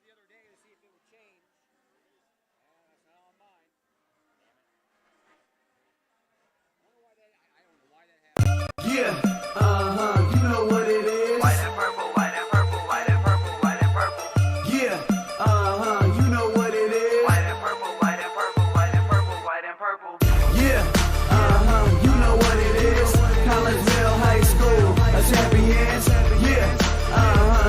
the other day to see if it would change. That's not on mine. I don't know why that happened. Yeah, you know what it is. White and purple, white and purple, white and purple, white and purple. Yeah, you know what it is. White and purple, white and purple, white and purple, white and purple. Yeah, you know what it is. Collegeville High School, a champions. Yeah,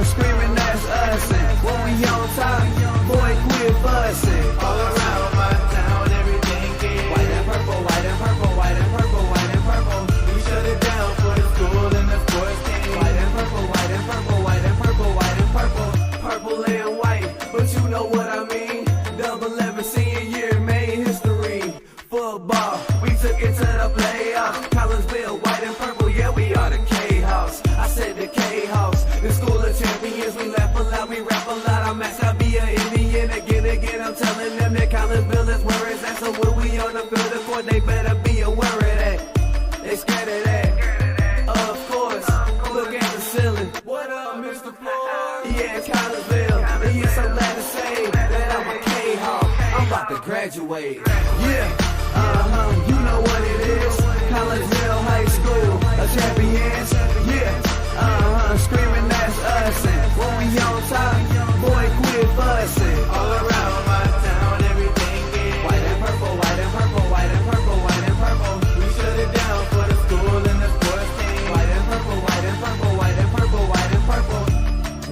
screaming that's us. And when we on top, boy, quit fussing. All around my town, everything is white and purple, white and purple, white and purple, white and purple. We shut it down for the school and the sports team. White and purple, white and purple, white and purple, white and purple. Purple and white, but you know what I mean. Double 11 senior year made history. Football, we took it to the playoffs. Collegeville, white and purple, yeah, we are the K-House. I said the K-House, the school of champions. We laugh a lot, we rap a lot. I'm asked I be an Indian again. I'm telling them that Collegeville is where it's at. So when we on the field of court, they better be aware of that. They scared of that. Of course, look at the ceiling. What up, Mr. Floyd? Yeah, it's Collegeville. And yes, I'm glad to say that I'm a K-Hawk. I'm about to graduate. Yeah, you know what it is. Collegeville High School, a champions. Yeah, screaming that's us. And when we on top, boy, quit fussing. All around my town, everything is white and purple, white and purple, white and purple, white and purple. We shut it down for the school and the sports team. White and purple, white and purple, white and purple, white and purple.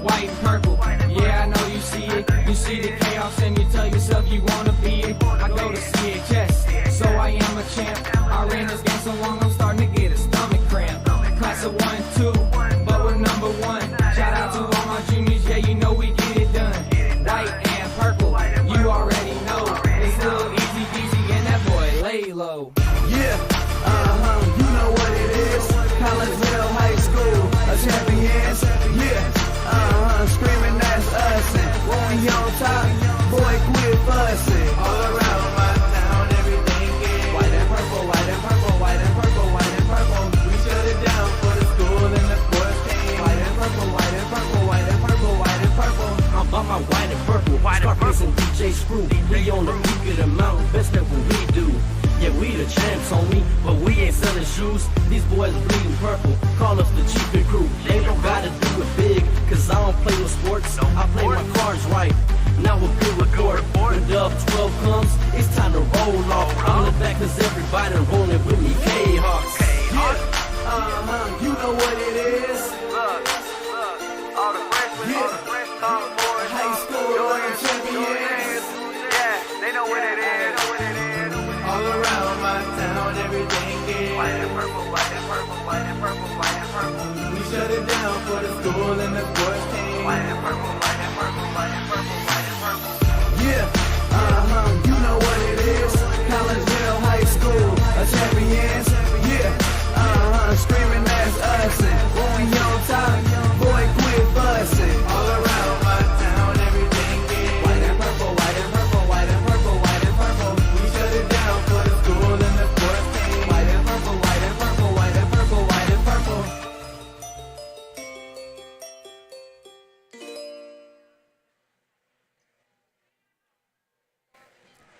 White and purple, yeah, I know you see it. You see the chaos and you tell yourself you wanna be it. I go to CHS, so I am a champ. I ran this game so long I'm starting to get a stomach cramp. Class of 1 2, but we're number 1. Shout out to all my juniors, yeah, you know we get it done. White and purple, you already know. It's little easy peasy and that boy lay low. Yeah, you know what it is. Collegeville High School, a champions. Yeah, screaming that's us. And when we on top, boy, quit fussing. All around my town, everything is white and purple, white and purple, white and purple, white and purple. We shut it down for the school and the sports team. White and purple, white and purple, white and purple, white and purple. I'm about my white and purple, Scarface and DJ Screw. We on the peak of the mountain, best at what we do. Yeah, we the champs, homie, but we ain't selling shoes. These boys bleeding purple, call us the chiefin' crew. They don't gotta do it big, cause I don't play no sports. I play my cards right, now a good report. When Dub 12 comes, it's time to roll off. I'm the back cause everybody rolling with me, K-Hawks. Yeah, you know what it is. Look, all the freshmen come forward. High school, champions. Yeah, they know what it is. All around my town, everything is White and purple, white and purple, white and purple, white and purple. we shut it down for the school and the sports team. White and purple, white and purple, white and purple, white and purple. Yeah, you know what it is. Collegeville High School, a champions. Yeah, screaming that's us. And when we on top, boy, quit fussing. All around my town, everything is white and purple, white and purple, white and purple, white and purple. We shut it down for the school and the sports team. White and purple, white and purple, white and purple, white and purple.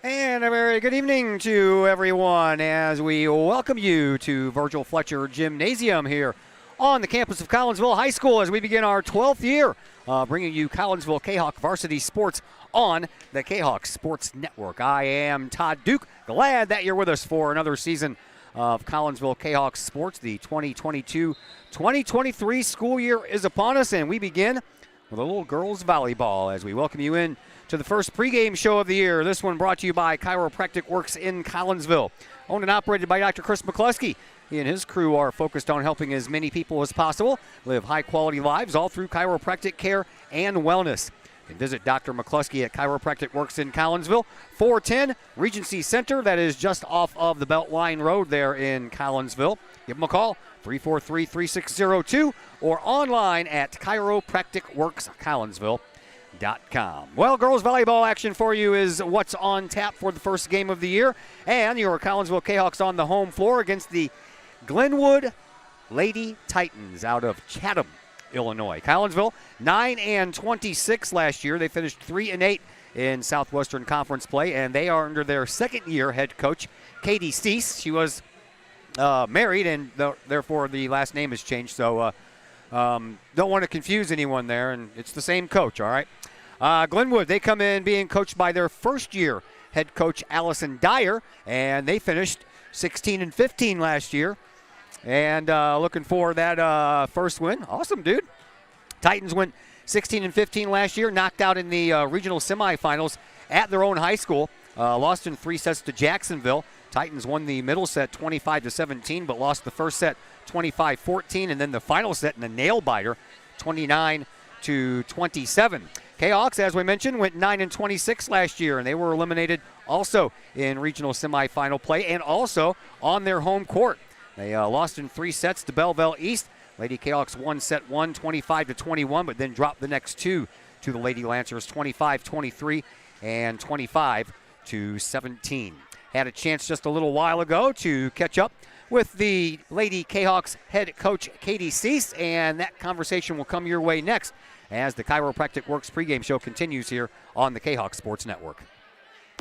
And a very good evening to everyone as we welcome you to Virgil Fletcher Gymnasium here on the campus of Collinsville High School as we begin our 12th year bringing you Collinsville K-Hawk varsity sports on the K-Hawk Sports Network. I am Todd Duke. Glad that you're with us for another season of Collinsville K-Hawk sports. The 2022-2023 school year is upon us, and we begin with a little girls volleyball as we welcome you in to the first pregame show of the year. This one brought to you by Chiropractic Works in Collinsville. Owned and operated by Dr. Chris McCluskey. He and his crew are focused on helping as many people as possible live high-quality lives all through chiropractic care and wellness. And visit Dr. McCluskey at Chiropractic Works in Collinsville, 410 Regency Center. That is just off of the Beltline Road there in Collinsville. Give them a call, 343-3602, or online at chiropracticworkscollinsville.com. Well, girls volleyball action for you is what's on tap for the first game of the year. And your Collinsville K-Hawks on the home floor against the Glenwood Lady Titans out of Chatham, Illinois. Collinsville 9-26 last year. They finished 3-8 in Southwestern Conference play, and they are under their second-year head coach, Katie Steese. She was married, and therefore the last name has changed. So don't want to confuse anyone there, and it's the same coach. All right. Glenwood, they come in being coached by their first-year head coach, Allison Dyer, and they finished 16-15 last year. And looking for that first win. Awesome, dude. Titans went 16-15 last year, knocked out in the regional semifinals at their own high school. Lost in 3 sets to Jacksonville. Titans won the middle set 25-17, but lost the first set 25-14, and then the final set in the nail-biter 29-27. Kahawks, as we mentioned, went 9-26 last year, and they were eliminated also in regional semifinal play and also on their home court. They lost in 3 sets to Belleville East. Lady Kahawks won set 1, 25-21, but then dropped the next 2 to the Lady Lancers, 25-23 and 25-17. Had a chance just a little while ago to catch up with the Lady Kahawks head coach, Katie Steese, and that conversation will come your way next as the Chiropractic Works pregame show continues here on the Kahawk Sports Network.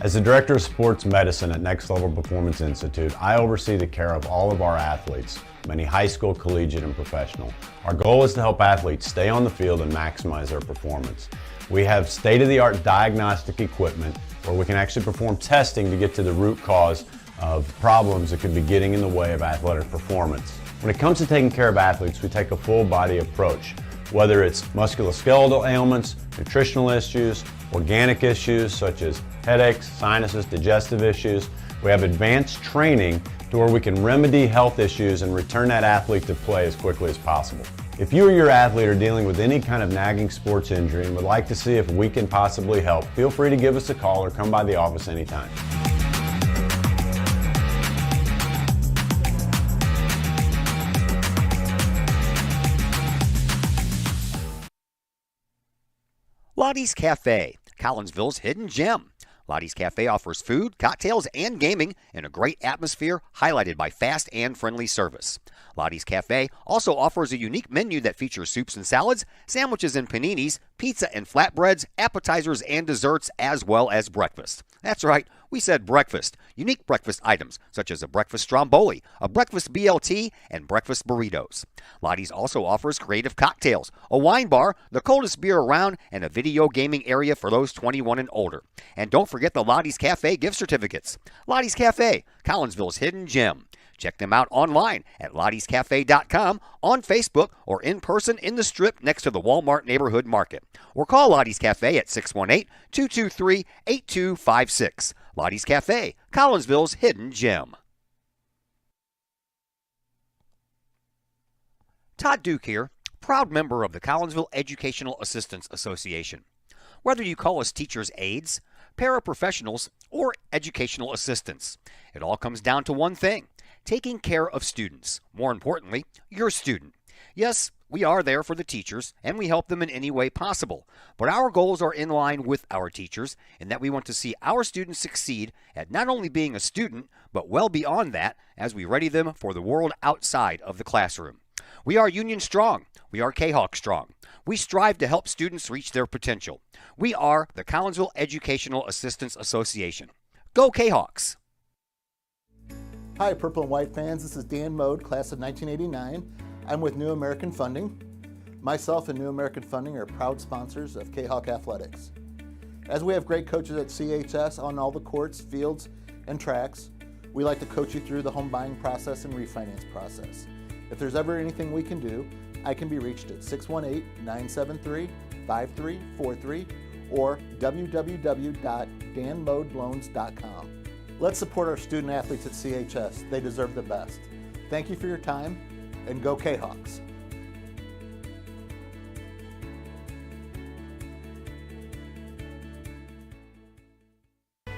As the Director of Sports Medicine at Next Level Performance Institute, I oversee the care of all of our athletes, many high school, collegiate, and professional. Our goal is to help athletes stay on the field and maximize their performance. We have state-of-the-art diagnostic equipment where we can actually perform testing to get to the root cause of problems that could be getting in the way of athletic performance. When it comes to taking care of athletes, we take a full-body approach. Whether it's musculoskeletal ailments, nutritional issues, organic issues such as headaches, sinuses, digestive issues, we have advanced training to where we can remedy health issues and return that athlete to play as quickly as possible. If you or your athlete are dealing with any kind of nagging sports injury and would like to see if we can possibly help, feel free to give us a call or come by the office anytime. Lottie's Cafe, Collinsville's hidden gem. Lottie's Cafe offers food, cocktails, and gaming in a great atmosphere highlighted by fast and friendly service. Lottie's Cafe also offers a unique menu that features soups and salads, sandwiches and paninis, pizza and flatbreads, appetizers and desserts, as well as breakfast. That's right, we said breakfast. Unique breakfast items such as a breakfast stromboli, a breakfast BLT, and breakfast burritos. Lottie's also offers creative cocktails, a wine bar, the coldest beer around, and a video gaming area for those 21 and older. And don't forget the Lottie's Cafe gift certificates. Lottie's Cafe, Collinsville's hidden gem. Check them out online at lottiescafe.com, on Facebook, or in person in the Strip next to the Walmart Neighborhood Market. Or call Lottie's Cafe at 618-223-8256. Lottie's Cafe, Collinsville's hidden gem. Todd Duke here, proud member of the Collinsville Educational Assistance Association. Whether you call us teachers' aides, paraprofessionals, or educational assistants, it all comes down to one thing: taking care of students. More importantly, your student. Yes, we are there for the teachers, and we help them in any way possible. But our goals are in line with our teachers in that we want to see our students succeed at not only being a student, but well beyond that as we ready them for the world outside of the classroom. We are Union Strong. We are Kahawk Strong. We strive to help students reach their potential. We are the Collinsville Educational Assistance Association. Go Kahawks! Hi, Purple and White fans. This is Dan Mode, class of 1989. I'm with New American Funding. Myself and New American Funding are proud sponsors of Kahawk Athletics. As we have great coaches at CHS on all the courts, fields, and tracks, we like to coach you through the home buying process and refinance process. If there's ever anything we can do, I can be reached at 618-973-5343 or www.danmodeloans.com. Let's support our student athletes at CHS. They deserve the best. Thank you for your time, and go Kahawks.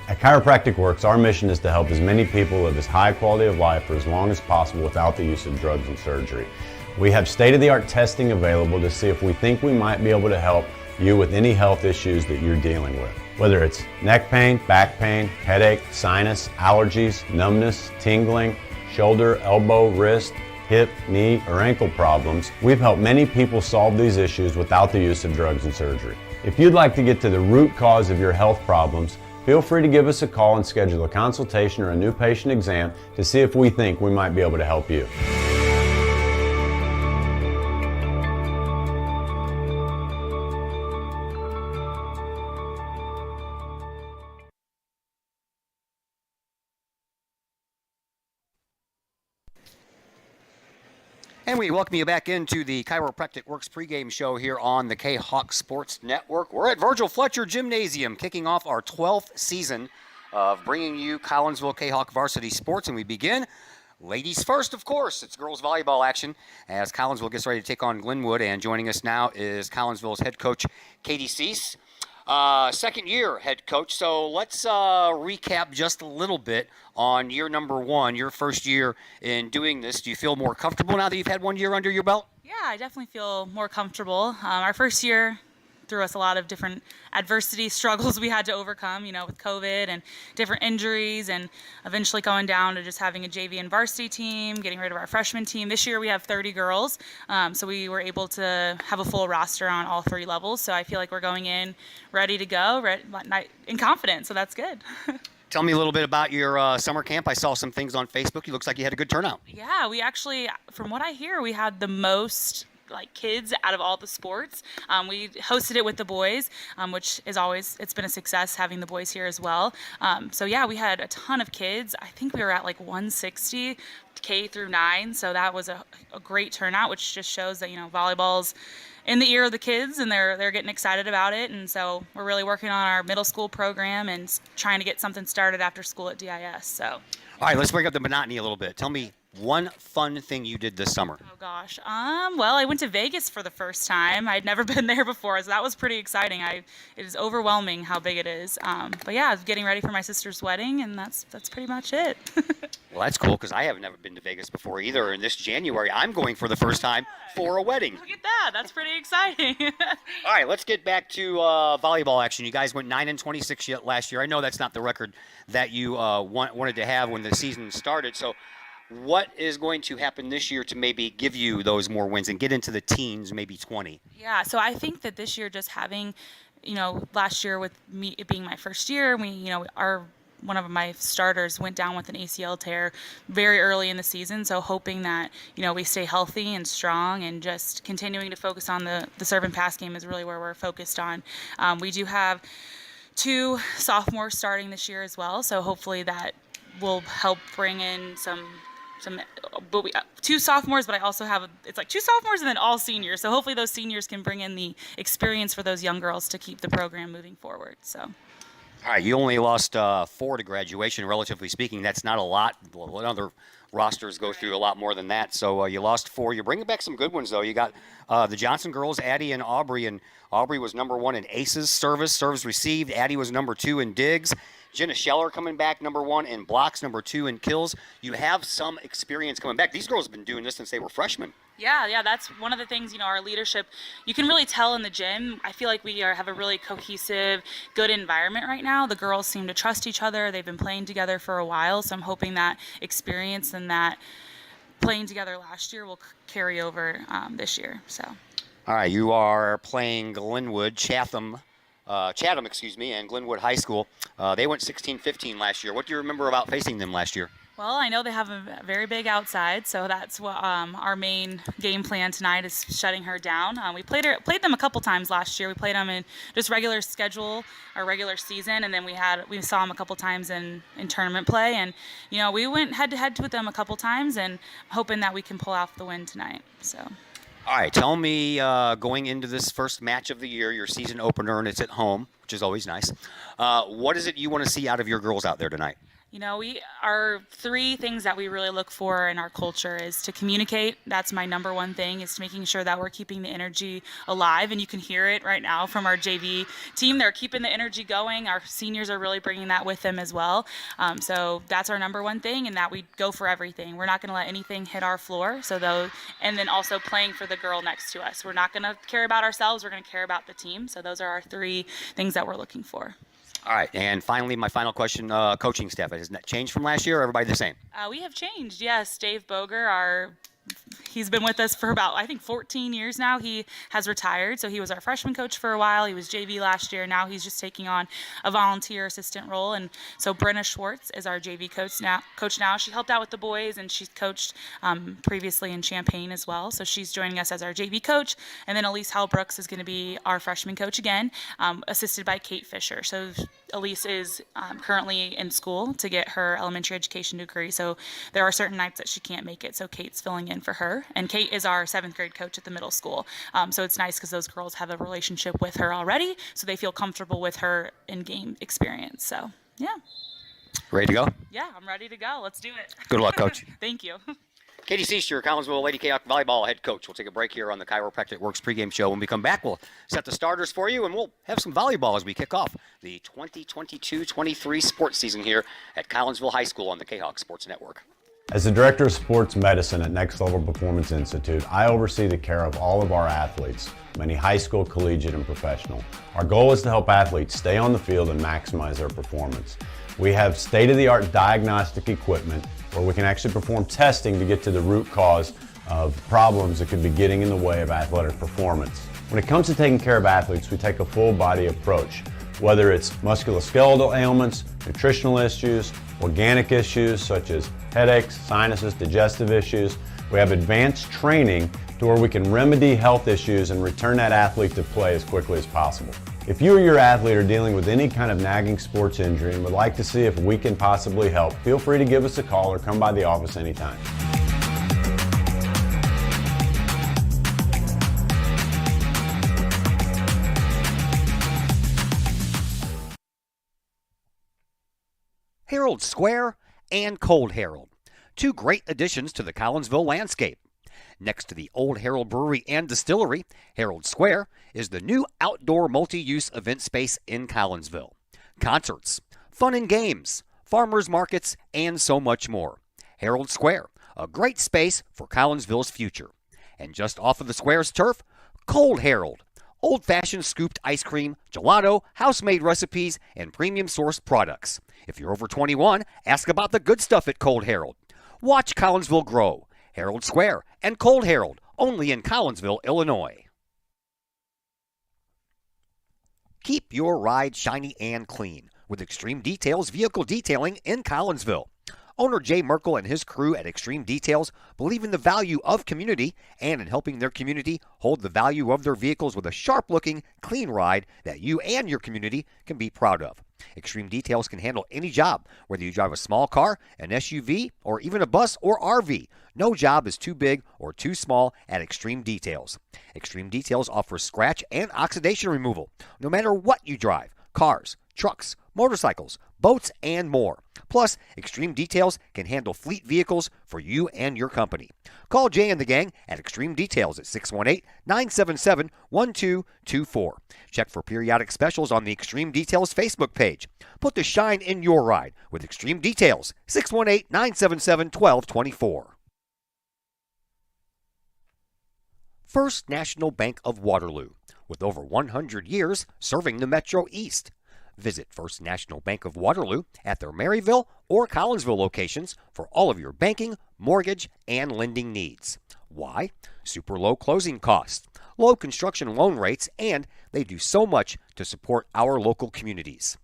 At Chiropractic Works, our mission is to help as many people live as high quality of life for as long as possible without the use of drugs and surgery. We have state-of-the-art testing available to see if we think we might be able to help you with any health issues that you're dealing with. Whether it's neck pain, back pain, headache, sinus, allergies, numbness, tingling, shoulder, elbow, wrist, hip, knee, or ankle problems, we've helped many people solve these issues without the use of drugs and surgery. If you'd like to get to the root cause of your health problems, feel free to give us a call and schedule a consultation or a new patient exam to see if we think we might be able to help you. And we welcome you back into the Chiropractic Works pregame show here on the Kahok Sports Network. We're at Virgil Fletcher Gymnasium, kicking off our 12th season of bringing you Collinsville Kahok varsity sports. And we begin, ladies first, of course. It's girls volleyball action as Collinsville gets ready to take on Glenwood. And joining us now is Collinsville's head coach, Katie Cease. Second year head coach. So let's recap just a little bit on year number one, your first year in doing this. Do you feel more comfortable now that you've had 1 year under your belt? Yeah, I definitely feel more comfortable. Our first year threw us a lot of different adversity, struggles we had to overcome, with COVID and different injuries, and eventually going down to just having a JV and varsity team, getting rid of our freshman team. This year we have 30 girls, so we were able to have a full roster on all three levels. So I feel like we're going in ready to go, and confident, so that's good. Tell me a little bit about your summer camp. I saw some things on Facebook. It looks like you had a good turnout. Yeah, we actually, from what I hear, we had the most kids out of all the sports. We hosted it with the boys, which is always, it's been a success having the boys here as well. So yeah, we had a ton of kids. I think we were at 160 K through 9. So that was a great turnout, which just shows that, volleyball's in the ear of the kids and they're getting excited about it. And so we're really working on our middle school program and trying to get something started after school at DIS. So. All right, let's break up the monotony a little bit. Tell me one fun thing you did this summer. Oh gosh. Well, I went to Vegas for the first time. I'd never been there before, so that was pretty exciting. It is overwhelming how big it is. But yeah, I was getting ready for my sister's wedding, and that's pretty much it. Well, that's cool because I have never been to Vegas before either. And this January, I'm going for the first time for a wedding. Look at that. That's pretty exciting. All right, let's get back to volleyball action. You guys went 9-26 last year. I know that's not the record that you wanted to have when the season started. So what is going to happen this year to maybe give you those more wins and get into the teens, maybe 20? Yeah, so I think that this year just having, last year with me it being my first year, one of my starters went down with an ACL tear very early in the season. So hoping that, we stay healthy and strong and just continuing to focus on the serve and pass game is really where we're focused on. We do have 2 sophomores starting this year as well. So hopefully that will help bring in but 2 sophomores, but I also have, it's 2 sophomores and then all seniors. So hopefully those seniors can bring in the experience for those young girls to keep the program moving forward. So. All right, you only lost 4 to graduation, relatively speaking. That's not a lot. Other rosters go through a lot more than that. So you lost 4. You're bringing back some good ones, though. You got the Johnson girls, Addie and Aubrey. And Aubrey was number 1 in aces, serves received. Addie was number 2 in digs. Jenna Scheller coming back number 1 in blocks, number 2 in kills. You have some experience coming back. These girls have been doing this since they were freshmen. Yeah, that's one of the things, our leadership, you can really tell in the gym. I feel like we have a really cohesive, good environment right now. The girls seem to trust each other. They've been playing together for a while, so I'm hoping that experience and that playing together last year will carry over this year. So. All right, you are playing Chatham, and Glenwood High School. They went 16-15 last year. What do you remember about facing them last year? Well, I know they have a very big outside, so that's what our main game plan tonight is, shutting her down. We played them a couple times last year. We played them in just regular schedule, our regular season, and then we saw them a couple times in tournament play, and we went head to head with them a couple times, and hoping that we can pull off the win tonight. So. All right, tell me, going into this first match of the year, your season opener, and it's at home, which is always nice. What is it you want to see out of your girls out there tonight? Our 3 things that we really look for in our culture is to communicate. That's my number 1 thing, is making sure that we're keeping the energy alive. And you can hear it right now from our JV team. They're keeping the energy going. Our seniors are really bringing that with them as well. So that's our number 1 thing, and that we go for everything. We're not going to let anything hit our floor. And then also playing for the girl next to us. We're not going to care about ourselves. We're going to care about the team. So those are our 3 things that we're looking for. All right, and finally, my final question, coaching staff. Has that changed from last year, or everybody the same? We have changed, yes. Dave Boger, our he's been with us for about, I think, 14 years now. He has retired, so he was our freshman coach for a while. He was JV last year. Now he's just taking on a volunteer assistant role. And so Brenna Schwartz is our JV coach now. She helped out with the boys, and she's coached previously in Champaign as well. So she's joining us as our JV coach. And then Elise Hallbrooks is going to be our freshman coach again, assisted by Kate Fisher. So Elise is currently in school to get her elementary education degree. So there are certain nights that she can't make it. So Kate's filling in for her. And Kate is our 7th grade coach at the middle school. So it's nice because those girls have a relationship with her already. So they feel comfortable with her in-game experience. So, yeah. Ready to go? Yeah, I'm ready to go. Let's do it. Good luck, Coach. Thank you. Katie Seaster, Collinsville Lady Kahok volleyball head coach. We'll take a break here on the Chiropractic Works pregame show. When we come back, we'll set the starters for you, and we'll have some volleyball as we kick off the 2022-23 sports season here at Collinsville High School on the Kahok Sports Network. As the Director of Sports Medicine at Next Level Performance Institute, I oversee the care of all of our athletes, many high school, collegiate, and professional. Our goal is to help athletes stay on the field and maximize their performance. We have state-of-the-art diagnostic equipment where we can actually perform testing to get to the root cause of problems that could be getting in the way of athletic performance. When it comes to taking care of athletes, we take a full-body approach, whether it's musculoskeletal ailments, nutritional issues, organic issues such as headaches, sinuses, digestive issues. We have advanced training to where we can remedy health issues and return that athlete to play as quickly as possible. If you or your athlete are dealing with any kind of nagging sports injury and would like to see if we can possibly help, feel free to give us a call or come by the office anytime. Herald Square and Cold Herald, two great additions to the Collinsville landscape. Next to the Old Herald Brewery and Distillery, Herald Square is the new outdoor multi-use event space in Collinsville. Concerts, fun and games, farmers markets, and so much more. Herald Square, a great space for Collinsville's future. And just off of the square's turf, Cold Herald, old-fashioned scooped ice cream, gelato, house-made recipes, and premium-sourced products. If you're over 21, ask about the good stuff at Cold Herald. Watch Collinsville grow. Herald Square and Cold Herald, only in Collinsville, Illinois. Keep your ride shiny and clean with Extreme Details Vehicle Detailing in Collinsville. Owner Jay Merkel and his crew at Extreme Details believe in the value of community and in helping their community hold the value of their vehicles with a sharp-looking, clean ride that you and your community can be proud of. Extreme Details can handle any job, whether you drive a small car, an SUV, or even a bus or RV. No job is too big or too small at Extreme Details. Extreme Details offers scratch and oxidation removal, no matter what you drive: cars, trucks, motorcycles, boats, and more. Plus, Extreme Details can handle fleet vehicles for you and your company. Call Jay and the gang at Extreme Details at 618-977-1224. Check for periodic specials on the Extreme Details Facebook page. Put the shine in your ride with Extreme Details, 618-977-1224. First National Bank of Waterloo, with over 100 years serving the Metro East. Visit First National Bank of Waterloo at their Maryville or Collinsville locations for all of your banking, mortgage, and lending needs. Why? Super low closing costs, low construction loan rates, and they do so much to support our local communities.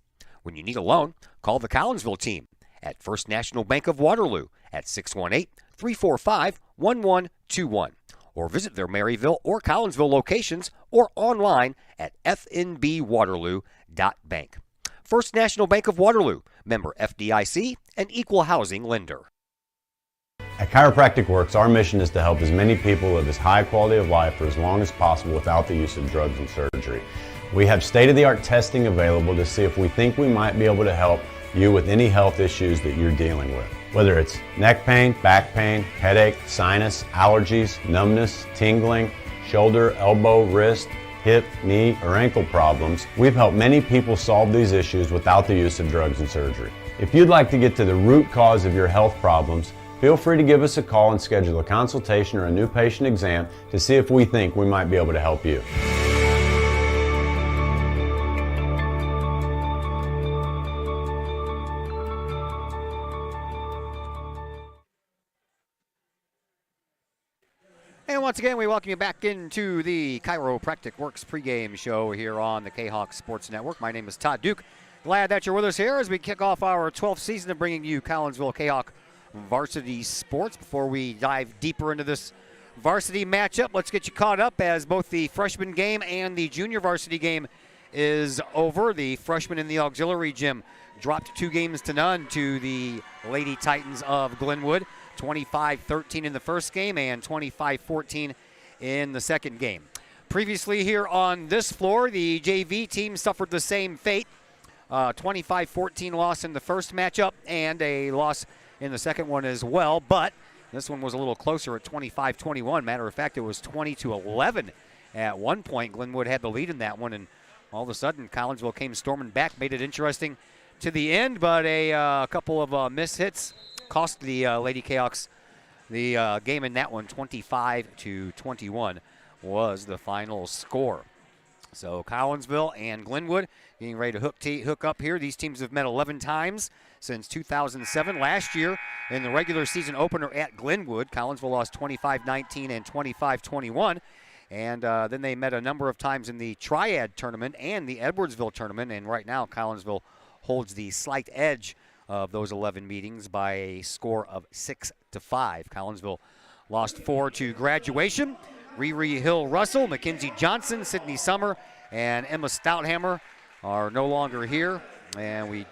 When you need a loan, call the Collinsville team at First National Bank of Waterloo at 618-345-1121 or visit their Maryville or Collinsville locations or online at fnbwaterloo.bank. First National Bank of Waterloo, member FDIC, and equal housing lender. At Chiropractic Works, our mission is to help as many people live as high quality of life for as long as possible without the use of drugs and surgery. We have state-of-the-art testing available to see if we think we might be able to help you with any health issues that you're dealing with. Whether it's neck pain, back pain, headache, sinus, allergies, numbness, tingling, shoulder, elbow, wrist, hip, knee, or ankle problems, we've helped many people solve these issues without the use of drugs and surgery. If you'd like to get to the root cause of your health problems, feel free to give us a call and schedule a consultation or a new patient exam to see if we think we might be able to help you. And once again, we welcome you back into the Chiropractic Works pregame show here on the Kahok Sports Network. My name is Todd Duke. Glad that you're with us here as we kick off our 12th season of bringing you Collinsville Kahok varsity sports. Before we dive deeper into this varsity matchup, let's get you caught up as both the freshman game and the junior varsity game is over. The freshmen in the auxiliary gym dropped 2-0 to the Lady Titans of Glenwood. 25-13 in the first game and 25-14 in the second game. Previously here on this floor, the JV team suffered the same fate. 25-14 loss in the first matchup and a loss in the second one as well, but this one was a little closer at 25-21. Matter of fact, it was 20-11 at one point. Glenwood had the lead in that one, and all of a sudden Collinsville came storming back, made it interesting to the end, but a couple of missed hits cost the Lady Cahoks the game in that one. 25-21 was the final score. So Collinsville and Glenwood getting ready to hook up here. These teams have met 11 times since 2007. Last year in the regular season opener at Glenwood, Collinsville lost 25-19 and 25-21. And then they met a number of times in the Triad tournament and the Edwardsville tournament. And right now Collinsville holds the slight edge of those 11 meetings by a score of 6-5. Collinsville lost 4 to Graduation. Riri Hill-Russell, Mackenzie Johnson, Sydney Summer, and Emma Stouthammer are no longer here. And we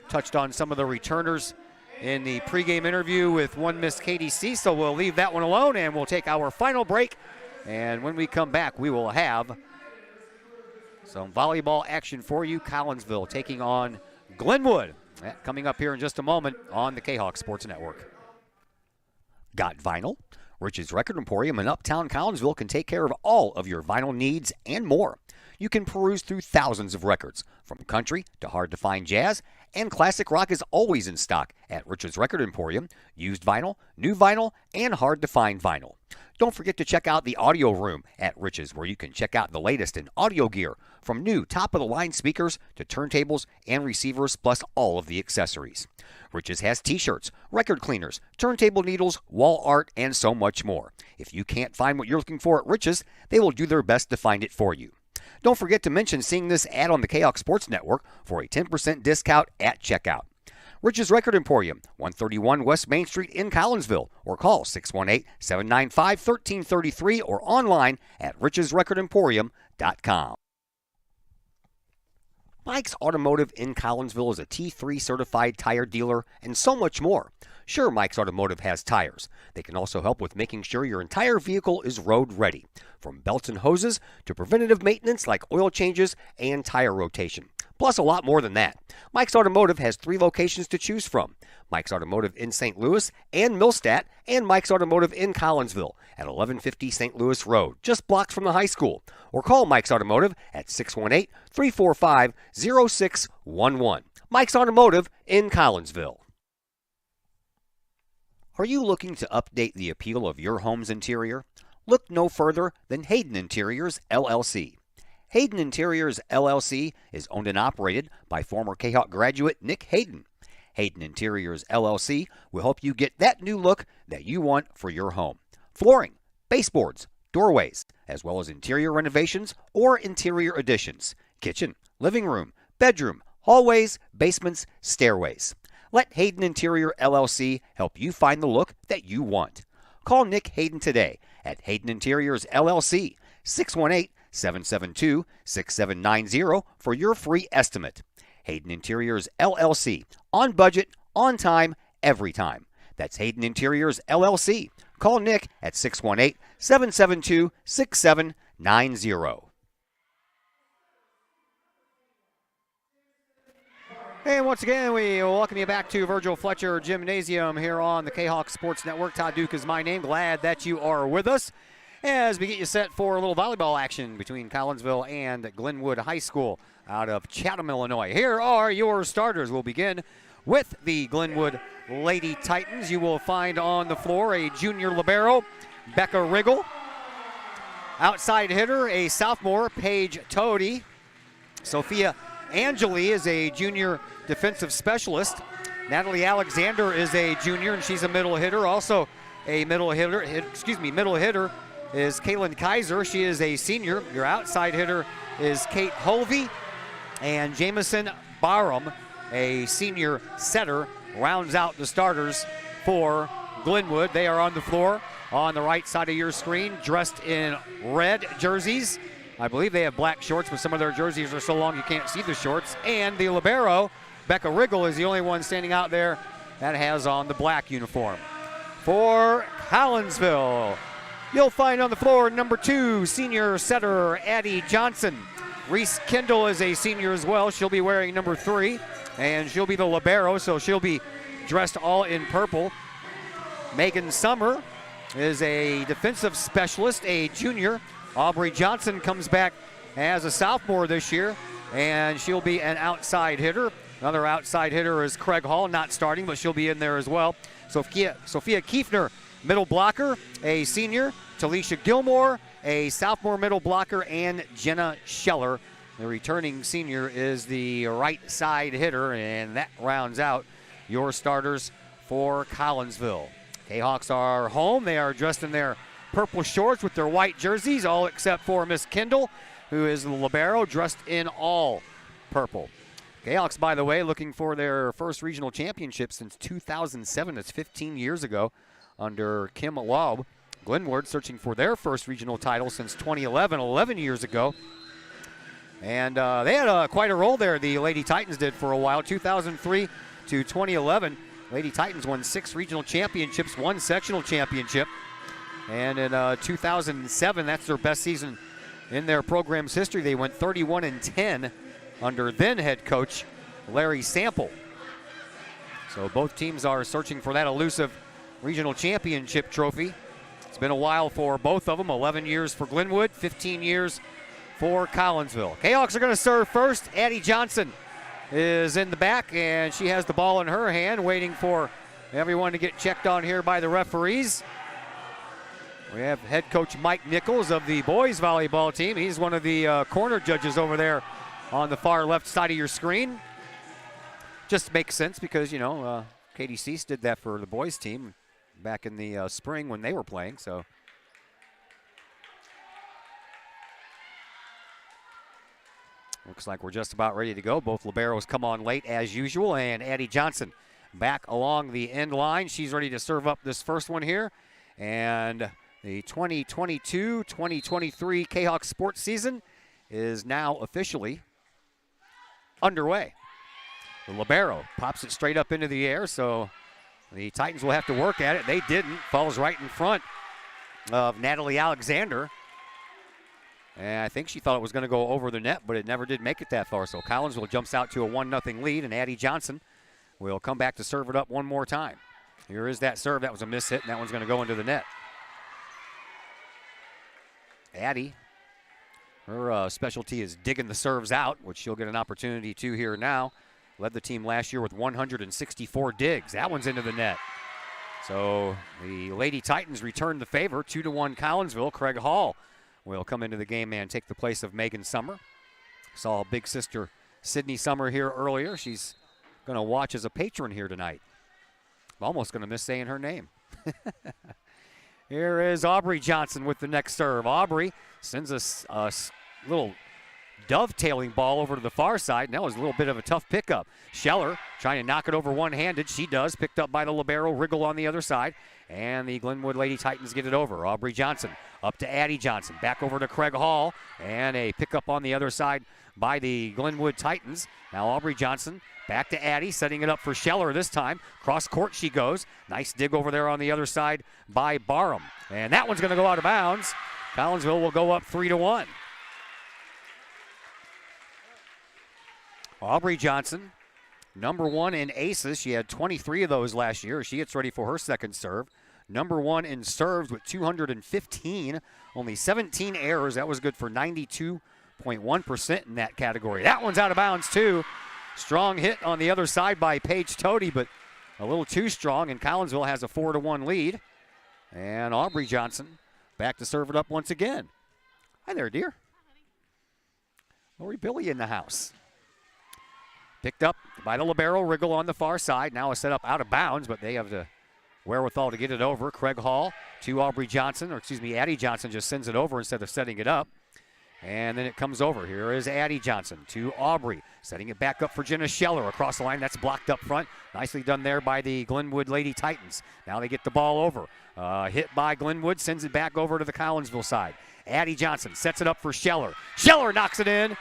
touched on some of the returners in the pregame interview with one Miss Katie C, so we'll leave that one alone and we'll take our final break. And when we come back, we will have some volleyball action for you. Collinsville taking on Glenwood. Coming up here in just a moment on the Kahok Sports Network. Got vinyl? Rich's Record Emporium in Uptown Collinsville can take care of all of your vinyl needs and more. You can peruse through thousands of records, from country to hard-to-find jazz, and classic rock is always in stock at Rich's Record Emporium. Used vinyl, new vinyl, and hard-to-find vinyl. Don't forget to check out the audio room at Rich's, where you can check out the latest in audio gear, from new top-of-the-line speakers to turntables and receivers, plus all of the accessories. Rich's has t-shirts, record cleaners, turntable needles, wall art, and so much more. If you can't find what you're looking for at Rich's, they will do their best to find it for you. Don't forget to mention seeing this ad on the Kahok Sports Network for a 10% discount at checkout. Rich's Record Emporium, 131 West Main Street in Collinsville, or call 618-795-1333 or online at richesrecordemporium.com. Mike's Automotive in Collinsville is a T3 certified tire dealer and so much more. Sure, Mike's Automotive has tires. They can also help with making sure your entire vehicle is road ready, from belts and hoses to preventative maintenance like oil changes and tire rotation. Plus a lot more than that. Mike's Automotive has 3 locations to choose from. Mike's Automotive in St. Louis and Millstadt, and Mike's Automotive in Collinsville at 1150 St. Louis Road, just blocks from the high school. Or call Mike's Automotive at 618-345-0611. Mike's Automotive in Collinsville. Are you looking to update the appeal of your home's interior? Look no further than Hayden Interiors, LLC. Hayden Interiors, LLC is owned and operated by former Kahok graduate Nick Hayden. Hayden Interiors, LLC will help you get that new look that you want for your home. Flooring, baseboards, doorways, as well as interior renovations or interior additions. Kitchen, living room, bedroom, hallways, basements, stairways. Let Hayden Interior, LLC help you find the look that you want. Call Nick Hayden today at Hayden Interiors, LLC, 618-772-6790 for your free estimate. Hayden Interiors, LLC, on budget, on time, every time. That's Hayden Interiors, LLC. Call Nick at 618-772-6790. And once again, we welcome you back to Virgil Fletcher Gymnasium here on the Kahok Sports Network. Todd Duke is my name. Glad that you are with us as we get you set for a little volleyball action between Collinsville and Glenwood High School out of Chatham, Illinois. Here are your starters. We'll begin with the Glenwood Lady Titans. You will find on the floor a junior libero, Becca Riggle. Outside hitter, a sophomore, Paige Toady. Sophia Angeli is a junior defensive specialist. Natalie Alexander is a junior, and she's a middle hitter. Also a middle hitter is Kaylin Kaiser. She is a senior. Your outside hitter is Kate Hulvey. And Jamison Barham, a senior setter, rounds out the starters for Glenwood. They are on the floor on the right side of your screen, dressed in red jerseys. I believe they have black shorts, but some of their jerseys are so long you can't see the shorts. And the libero, Becca Riggle, is the only one standing out there that has on the black uniform. For Collinsville, you'll find on the floor number 2, senior setter Addie Johnson. Reese Kendall is a senior as well. She'll be wearing number 3, and she'll be the libero, so she'll be dressed all in purple. Megan Summer is a defensive specialist, a junior. Aubrey Johnson comes back as a sophomore this year, and she'll be an outside hitter. Another outside hitter is Craig Hall, not starting, but she'll be in there as well. Sophia Kiefner, middle blocker, a senior. Talisha Gilmore, a sophomore middle blocker, and Jenna Scheller, the returning senior, is the right side hitter, and that rounds out your starters for Collinsville. Jayhawks are home. They are dressed in their purple shorts with their white jerseys, all except for Miss Kendall, who is the libero, dressed in all purple. Jayhawks, by the way, looking for their first regional championship since 2007. That's 15 years ago under Kim Laub. Glenwood searching for their first regional title since 2011, 11 years ago. And they had quite a role there, the Lady Titans did, for a while. 2003 to 2011. Lady Titans won 6 regional championships, 1 sectional championship. And in 2007, that's their best season in their program's history. They went 31-10 under then head coach Larry Sample. So both teams are searching for that elusive regional championship trophy. It's been a while for both of them, 11 years for Glenwood, 15 years for Collinsville. Jayhawks are going to serve first. Addie Johnson is in the back, and she has the ball in her hand, waiting for everyone to get checked on here by the referees. We have head coach Mike Nichols of the boys volleyball team. He's one of the corner judges over there on the far left side of your screen. Just makes sense because, you know, Katie Cease did that for the boys team back in the spring when they were playing. So looks like we're just about ready to go. Both liberos come on late as usual, and Addie Johnson back along the end line. She's ready to serve up this first one here. And the 2022-2023 Jayhawk sports season is now officially underway. The libero pops it straight up into the air, so the Titans will have to work at it. They didn't. Falls right in front of Natalie Alexander. And I think she thought it was going to go over the net, but it never did make it that far. So Collinsville jumps out to a 1-0 lead, and Addie Johnson will come back to serve it up one more time. Here is that serve. That was a miss hit, and that one's going to go into the net. Addie, her specialty is digging the serves out, which she'll get an opportunity to here now. Led the team last year with 164 digs. That one's into the net. So the Lady Titans return the favor, 2-1 Collinsville. Craig Hall will come into the game and take the place of Megan Summer. Saw big sister Sydney Summer here earlier. She's going to watch as a patron here tonight. I'm almost going to miss saying her name. Here is Aubrey Johnson with the next serve. Aubrey sends a little dovetailing ball over to the far side. And that was a little bit of a tough pickup. Scheller trying to knock it over one-handed. She does. Picked up by the libero, Riggle on the other side. And the Glenwood Lady Titans get it over. Aubrey Johnson up to Addie Johnson. Back over to Craig Hall. And a pickup on the other side by the Glenwood Titans. Now Aubrey Johnson back to Addie, setting it up for Scheller this time. Cross court she goes. Nice dig over there on the other side by Barham. And that one's going to go out of bounds. Collinsville will go up 3-1. Aubrey Johnson, number 1 in aces. She had 23 of those last year. She gets ready for her second serve. Number 1 in serves with 215. Only 17 errors. That was good for 92.1% in that category. That one's out of bounds too. Strong hit on the other side by Paige Toady, but a little too strong, and Collinsville has a 4-1 lead. And Aubrey Johnson back to serve it up once again. Hi there, dear. Lori Billy in the house. Picked up by the libero, Riggle on the far side. Now a set up out of bounds, but they have to wherewithal to get it over. Craig Hall to Aubrey Johnson, or excuse me, Addie Johnson just sends it over instead of setting it up. And then it comes over. Here is Addie Johnson to Aubrey, setting it back up for Jenna Scheller across the line. That's blocked up front. Nicely done there by the Glenwood Lady Titans. Now they get the ball over. Hit by Glenwood, sends it back over to the Collinsville side. Addie Johnson sets it up for Scheller. Scheller knocks it in.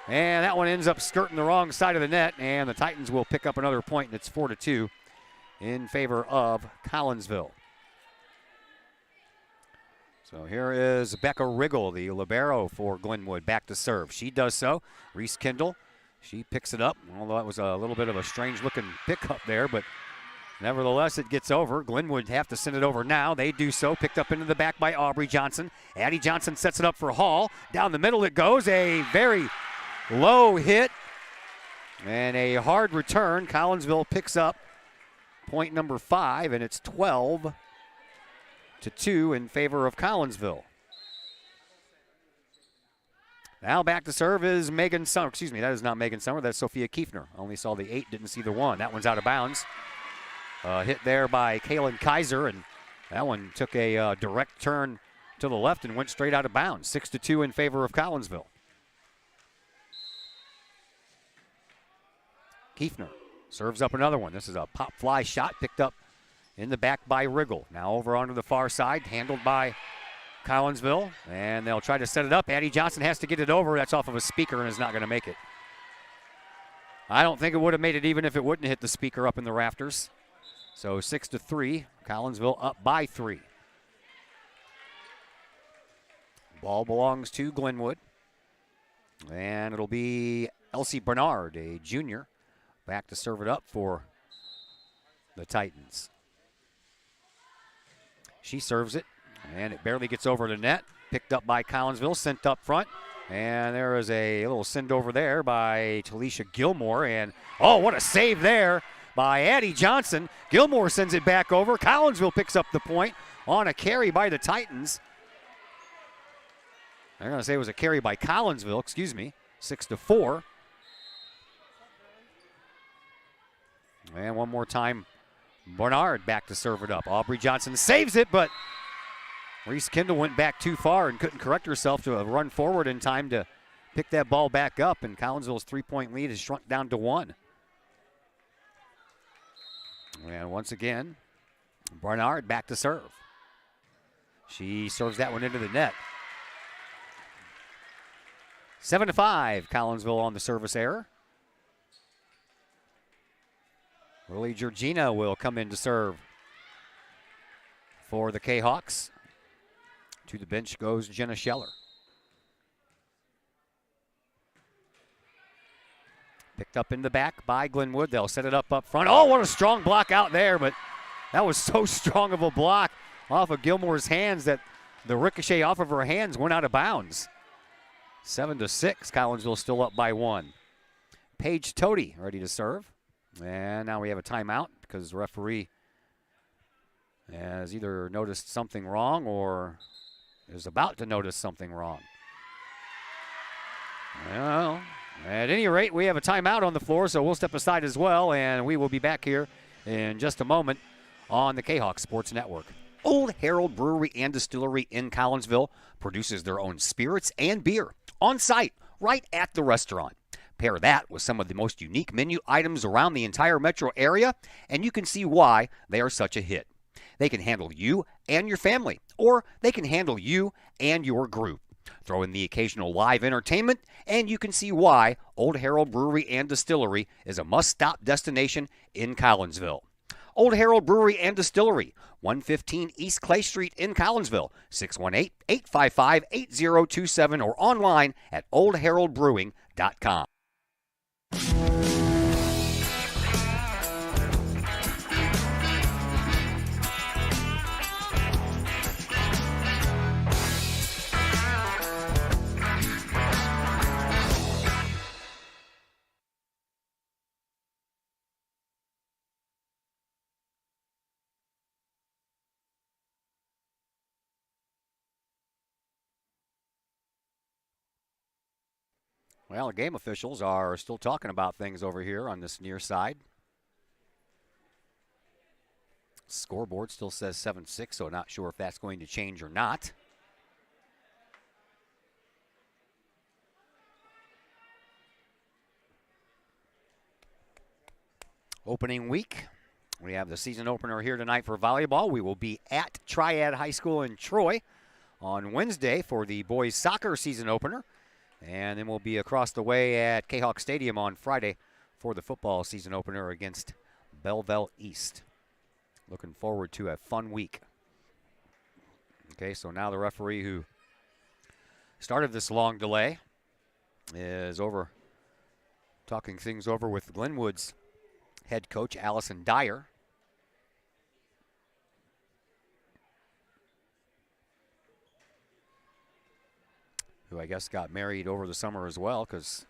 And that one ends up skirting the wrong side of the net, and the Titans will pick up another point, and it's 4-2 in favor of Collinsville. So here is Becca Riggle, the libero for Glenwood, back to serve. She does so. Reese Kendall, she picks it up, although that was a little bit of a strange-looking pickup there, but nevertheless, it gets over. Glenwood have to send it over now. They do so. Picked up into the back by Aubrey Johnson. Addie Johnson sets it up for Hall. Down the middle it goes. A very low hit and a hard return. Collinsville picks up point number 5, and it's 12-2 in favor of Collinsville. Now back to serve is Megan Summer. Excuse me, that is not Megan Summer. That's Sophia Kiefner. Only saw the 8, didn't see the 1. That one's out of bounds. Hit there by Kaylin Kaiser, and that one took a direct turn to the left and went straight out of bounds. 6-2 in favor of Collinsville. Kiefner serves up another one. This is a pop fly shot picked up in the back by Riggle. Now over onto the far side, handled by Collinsville, and they'll try to set it up. Addie Johnson has to get it over. That's off of a speaker and is not going to make it. I don't think it would have made it even if it wouldn't hit the speaker up in the rafters. So 6-3, Collinsville up by 3. Ball belongs to Glenwood, and it'll be Elsie Bernard, a junior, back to serve it up for the Titans. She serves it, and it barely gets over the net. Picked up by Collinsville, sent up front. And there is a little send over there by Talisha Gilmore. And, oh, what a save there by Addie Johnson. Gilmore sends it back over. Collinsville picks up the point on a carry by the Titans. I'm going to say it was a carry by Collinsville, 6-4. And one more time, Bernard back to serve it up. Aubrey Johnson saves it, but Reese Kendall went back too far and couldn't correct herself to run forward in time to pick that ball back up, and Collinsville's 3-point lead has shrunk down to 1. And once again, Bernard back to serve. She serves that one into the net. 7-5, Collinsville on the service error. Lily Georgina will come in to serve for the Kahawks. To the bench goes Jenna Scheller. Picked up in the back by Glenwood. They'll set it up front. Oh, what a strong block out there, but that was so strong of a block off of Gilmore's hands that the ricochet off of her hands went out of bounds. 7-6, Collinsville still up by 1. Paige Toady ready to serve. And now we have a timeout because the referee has either noticed something wrong or is about to notice something wrong. Well, at any rate, we have a timeout on the floor, so we'll step aside as well, and we will be back here in just a moment on the Kahok Sports Network. Old Herald Brewery and Distillery in Collinsville produces their own spirits and beer on site right at the restaurant. Pair that with some of the most unique menu items around the entire metro area, and you can see why they are such a hit. They can handle you and your family, or they can handle you and your group. Throw in the occasional live entertainment, and you can see why Old Herald Brewery and Distillery is a must-stop destination in Collinsville. Old Herald Brewery and Distillery, 115 East Clay Street in Collinsville, 618-855-8027, or online at oldheraldbrewing.com. Well, the game officials are still talking about things over here on this near side. Scoreboard still says 7-6, so not sure if that's going to change or not. Opening week. We have the season opener here tonight for volleyball. We will be at Triad High School in Troy on Wednesday for the boys soccer season opener. And then we'll be across the way at Kahok Stadium on Friday for the football season opener against Belleville East. Looking forward to a fun week. Okay, so now the referee who started this long delay is over talking things over with Glenwood's head coach, Allison Dyer. Who I guess got married over the summer as well, because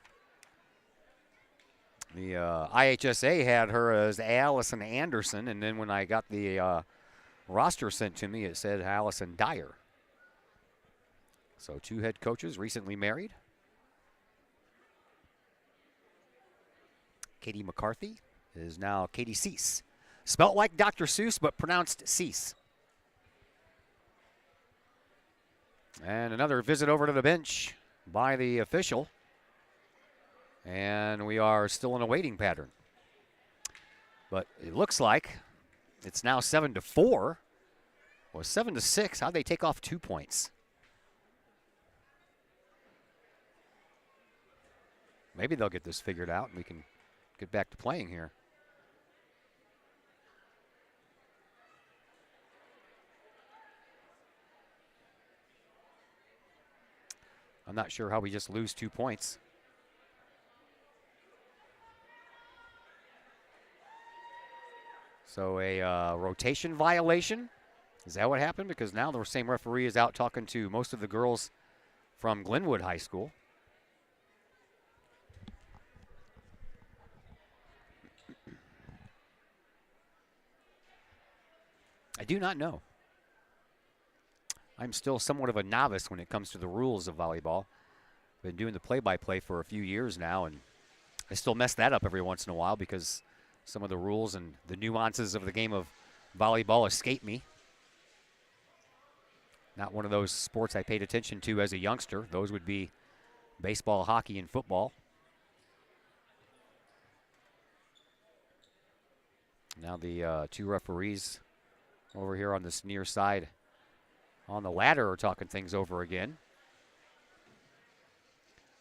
the IHSA had her as Allison Anderson, and then when I got the roster sent to me, it said Allison Dyer. So 2 head coaches recently married. Katie McCarthy is now Katie Cease. Spelt like Dr. Seuss, but pronounced Cease. And another visit over to the bench by the official. And we are still in a waiting pattern. But it looks like it's now 7-4. Well, 7-6. How'd they take off 2 points? Maybe they'll get this figured out and we can get back to playing here. I'm not sure how we just lose 2 points. So a rotation violation? Is that what happened? Because now the same referee is out talking to most of the girls from Glenwood High School. I do not know. I'm still somewhat of a novice when it comes to the rules of volleyball. Been doing the play-by-play for a few years now, and I still mess that up every once in a while because some of the rules and the nuances of the game of volleyball escape me. Not one of those sports I paid attention to as a youngster. Those would be baseball, hockey, and football. Now the 2 referees over here on this near side on the ladder are talking things over again.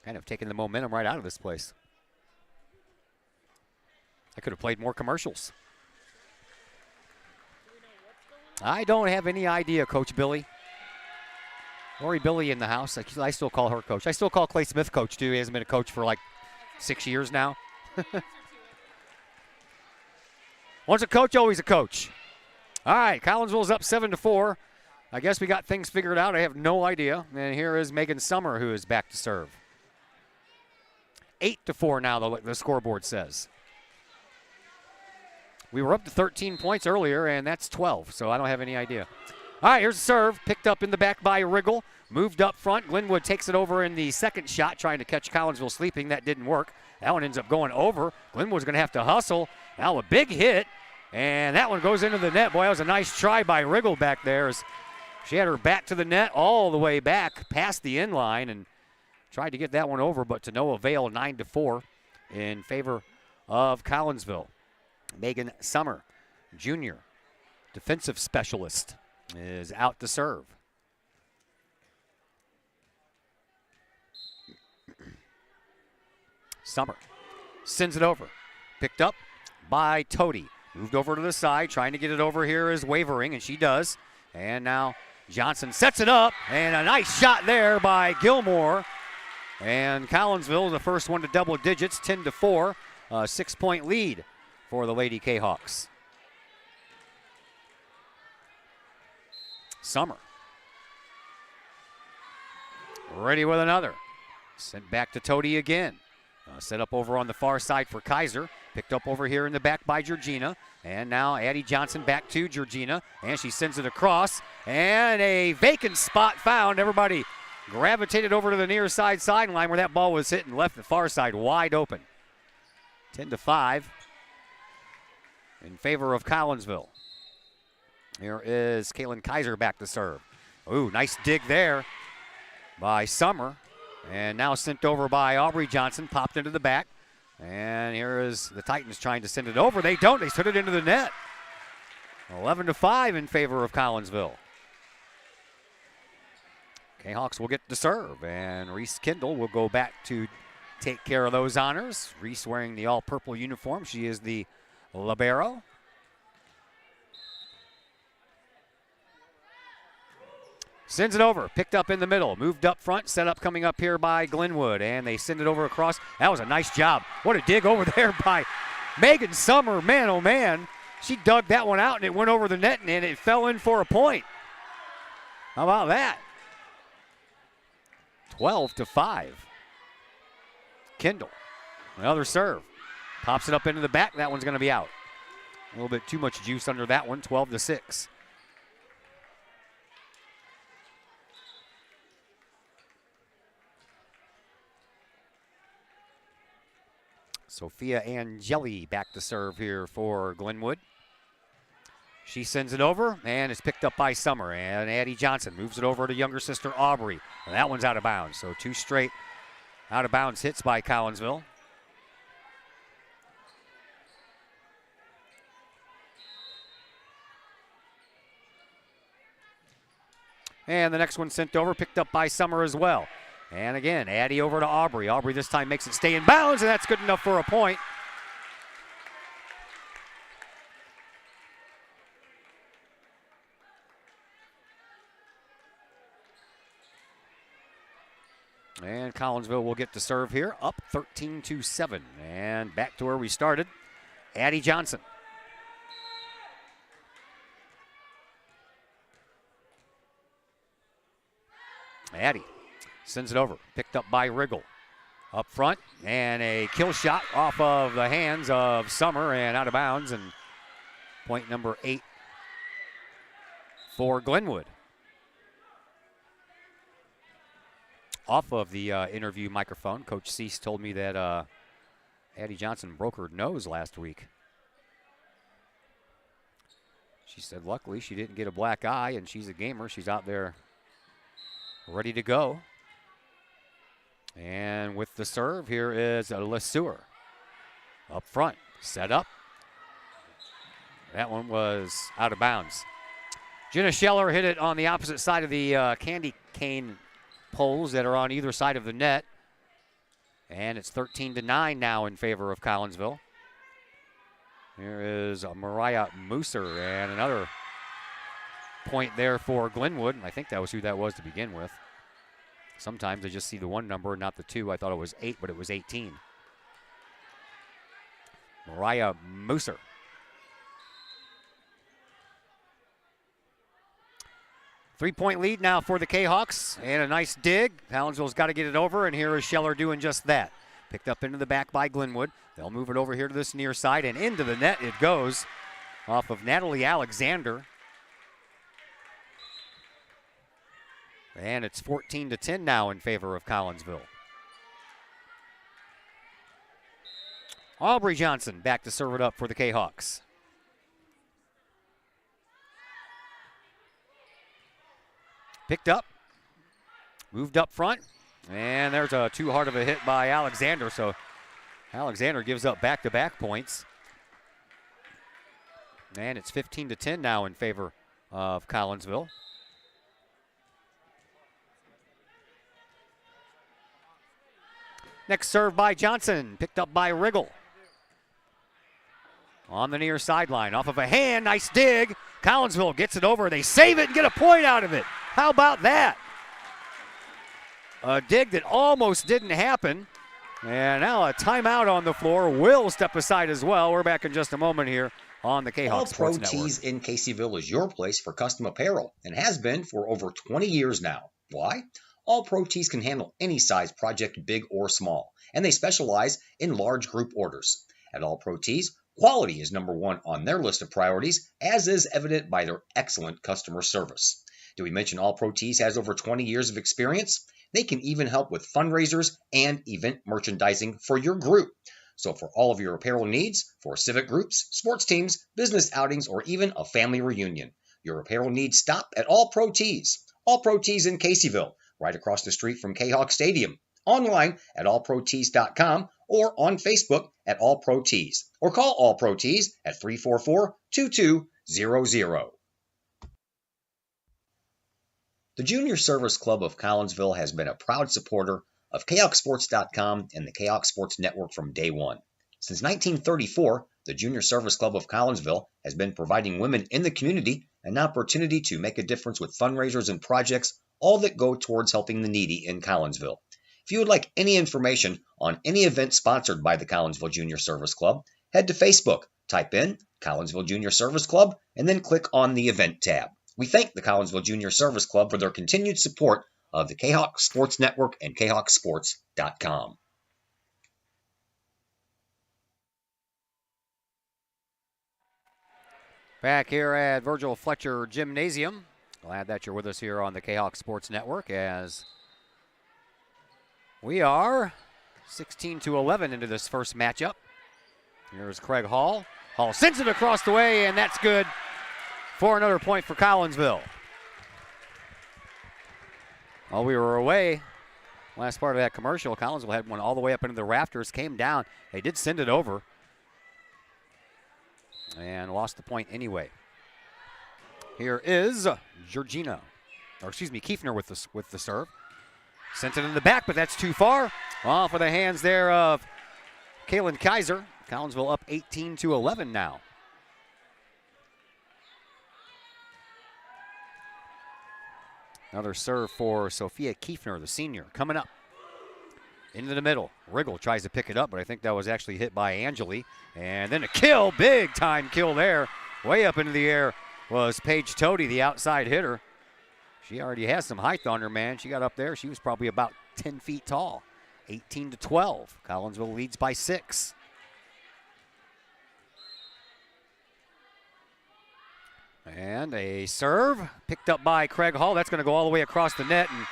Kind of taking the momentum right out of this place. I could have played more commercials. I don't have any idea, Coach Billy. Lori Billy in the house. I still call her coach. I still call Clay Smith coach, too. He hasn't been a coach for like 6 years now. Once a coach, always a coach. All right, Collinsville's up 7-4. I guess we got things figured out. I have no idea. And here is Megan Summer, who is back to serve. 8-4 now, the scoreboard says. We were up to 13 points earlier, and that's 12, so I don't have any idea. All right, here's a serve. Picked up in the back by Riggle. Moved up front. Glenwood takes it over in the second shot, trying to catch Collinsville sleeping. That didn't work. That one ends up going over. Glenwood's going to have to hustle. Now a big hit, and that one goes into the net. Boy, that was a nice try by Riggle back there. She had her back to the net all the way back past the end line and tried to get that one over, but to no avail. 9-4 in favor of Collinsville. Megan Summer, junior, defensive specialist, is out to serve. Summer sends it over. Picked up by Toady. Moved over to the side, trying to get it over here is Wavering, and she does. And now Johnson sets it up, and a nice shot there by Gilmore. And Collinsville, the first one to double digits, 10-4, a 6-point lead for the Lady Kahawks. Summer. Ready with another. Sent back to Toady again. Set up over on the far side for Kaiser. Picked up over here in the back by Georgina. And now Addie Johnson back to Georgina. And she sends it across. And a vacant spot found. Everybody gravitated over to the near side sideline where that ball was hit and left the far side wide open. 10-5 in favor of Collinsville. Here is Kaylin Kaiser back to serve. Ooh, nice dig there by Summer. And now sent over by Aubrey Johnson, popped into the back. And here is the Titans trying to send it over. They don't, they put it into the net. 11-5 in favor of Collinsville. Kahawks will get to serve, and Reese Kendall will go back to take care of those honors. Reese wearing the all-purple uniform. She is the libero. Sends it over, picked up in the middle, moved up front, set up coming up here by Glenwood, and they send it over across. That was a nice job. What a dig over there by Megan Summer. Man, oh man. She dug that one out, and it went over the net, and it fell in for a point. How about that? 12-5. Kendall, another serve. Pops it up into the back. That one's going to be out. A little bit too much juice under that one, 12-6. Sophia Angeli back to serve here for Glenwood. She sends it over, and it's picked up by Summer. And Addie Johnson moves it over to younger sister Aubrey. And that one's out of bounds. So 2 straight out of bounds hits by Collinsville. And the next one sent over, picked up by Summer as well. And again, Addie over to Aubrey. Aubrey this time makes it stay in bounds, and that's good enough for a point. And Collinsville will get to serve here, up 13-7. And back to where we started, Addie Johnson. Addie sends it over, picked up by Riggle. Up front, and a kill shot off of the hands of Summer and out of bounds, and point number 8 for Glenwood. Off of the interview microphone, Coach Cease told me that Addie Johnson broke her nose last week. She said luckily she didn't get a black eye, and she's a gamer. She's out there ready to go. And with the serve, here is LeSueur. Up front, set up. That one was out of bounds. Jenna Scheller hit it on the opposite side of the candy cane poles that are on either side of the net. And it's 13-9 now in favor of Collinsville. Here is Mariah Mooser, and another point there for Glenwood. I think that was who that was to begin with. Sometimes I just see the 1 number, not the 2. I thought it was 8, but it was 18. Mariah Mooser. Three-point lead now for the Kahawks, and a nice dig. Collinsville's got to get it over, and here is Scheller doing just that. Picked up into the back by Glenwood. They'll move it over here to this near side, and into the net it goes off of Natalie Alexander. And it's 14-10 now in favor of Collinsville. Aubrey Johnson back to serve it up for the Kahawks. Picked up, moved up front, and there's a too hard of a hit by Alexander, so Alexander gives up back-to-back points. And it's 15-10 now in favor of Collinsville. Next serve by Johnson, picked up by Riggle. On the near sideline, off of a hand, nice dig. Collinsville gets it over, they save it and get a point out of it. How about that? A dig that almost didn't happen. And now a timeout on the floor. Will step aside as well. We're back in just a moment here on the Kahawk All Pro Sports Network. Tees in Caseyville is your place for custom apparel and has been for over 20 years now. Why? All Pro Tees can handle any size project, big or small, and they specialize in large group orders. At All Pro Tees, quality is number 1 on their list of priorities, as is evident by their excellent customer service. Did we mention All Pro Tees has over 20 years of experience? They can even help with fundraisers and event merchandising for your group. So for all of your apparel needs, for civic groups, sports teams, business outings, or even a family reunion, Your apparel needs stop at All Pro Tees. All Pro Tees in Caseyville, right across the street from Kahok Stadium. Online at allprotees.com or on Facebook at All Pro Tees. Or call All Pro Tees at 344-2200. The Junior Service Club of Collinsville has been a proud supporter of KahokSports.com and the Kahok Sports Network from day one. Since 1934, the Junior Service Club of Collinsville has been providing women in the community an opportunity to make a difference with fundraisers and projects, all that go towards helping the needy in Collinsville. If you would like any information on any event sponsored by the Collinsville Junior Service Club, head to Facebook, type in Collinsville Junior Service Club, and then click on the event tab. We thank the Collinsville Junior Service Club for their continued support of the Kahok Sports Network and KahokSports.com. Back here at Virgil Fletcher Gymnasium. Glad that you're with us here on the Kahok Sports Network as we are 16-11 into this first matchup. Here's Craig Hall. Hall sends it across the way, and that's good for another point for Collinsville. While we were away, last part of that commercial, Collinsville had one all the way up into the rafters, came down. They did send it over and lost the point anyway. Here is Kiefner with the serve. Sent it in the back, but that's too far. Off of the hands there of Kaylin Kaiser. Collinsville up 18-11 now. Another serve for Sophia Kiefner, the senior, coming up. Into the middle. Riggle tries to pick it up, but I think that was actually hit by Angeli. And then a kill, big time kill there. Way up into the air was Paige Tody, the outside hitter. She already has some height on her, man. She got up there. She was probably about 10 feet tall. 18-12. Collinsville leads by 6. And a serve picked up by Craig Hall. That's going to go all the way across the net. And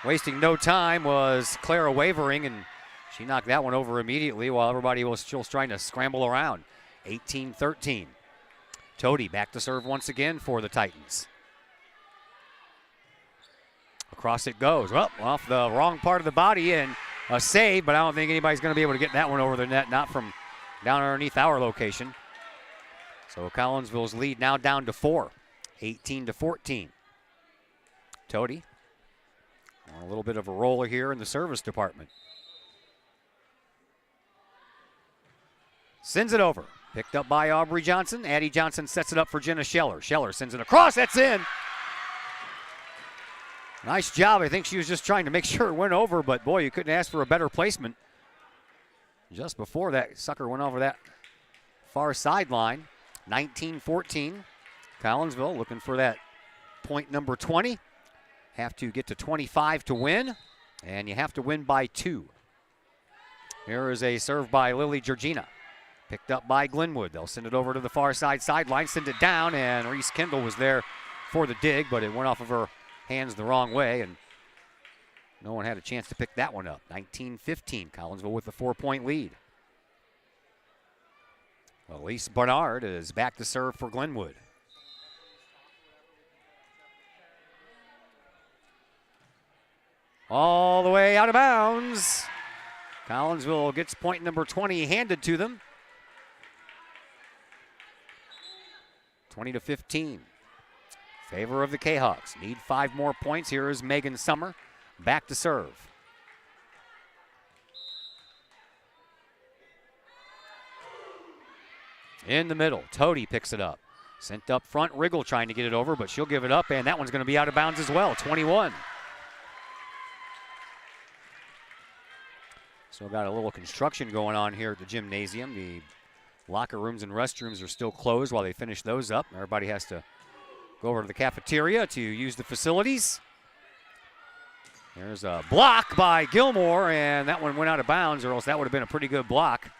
wasting no time was Clara Wavering, and she knocked that one over immediately while everybody was still trying to scramble around. 18-13. Tody back to serve once again for the Titans. Across it goes. Well, off the wrong part of the body and a save, but I don't think anybody's going to be able to get that one over the net, not from down underneath our location. So Collinsville's lead now down to 4, 18-14. Tody on a little bit of a roller here in the service department. Sends it over. Picked up by Aubrey Johnson. Addie Johnson sets it up for Jenna Scheller. Scheller sends it across. That's in. Nice job. I think she was just trying to make sure it went over, but boy, you couldn't ask for a better placement. Just before that sucker went over that far sideline. 19-14. Collinsville looking for that point number 20. Have to get to 25 to win, and you have to win by 2. Here is a serve by Lily Georgina. Picked up by Glenwood. They'll send it over to the far sideline, send it down, and Reese Kendall was there for the dig, but it went off of her hands the wrong way, and no one had a chance to pick that one up. 19-15, Collinsville with the 4-point lead. Elise Bernard is back to serve for Glenwood. All the way out of bounds. Collinsville gets point number 20 handed to them. 20-15. Favor of the Kahawks. Need 5 more points. Here is Megan Summer back to serve. In the middle, Tody picks it up. Sent up front, Riggle trying to get it over, but she'll give it up, and that one's going to be out of bounds as well, 21. So got a little construction going on here at the gymnasium. The locker rooms and restrooms are still closed while they finish those up. Everybody has to go over to the cafeteria to use the facilities. There's a block by Gilmore, and that one went out of bounds, or else that would have been a pretty good block.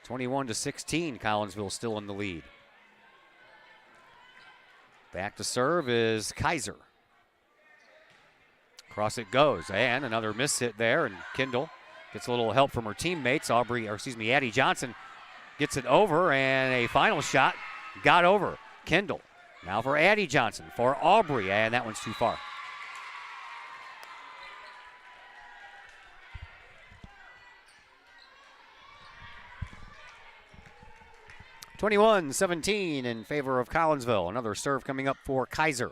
21-16, Collinsville still in the lead. Back to serve is Kaiser. Across it goes, and another miss hit there, and Kendall gets a little help from her teammates. Addie Johnson gets it over, and a final shot got over. Kendall now for Addie Johnson for Aubrey, and that one's too far. (21-17) in favor of Collinsville. Another serve coming up for Kaiser.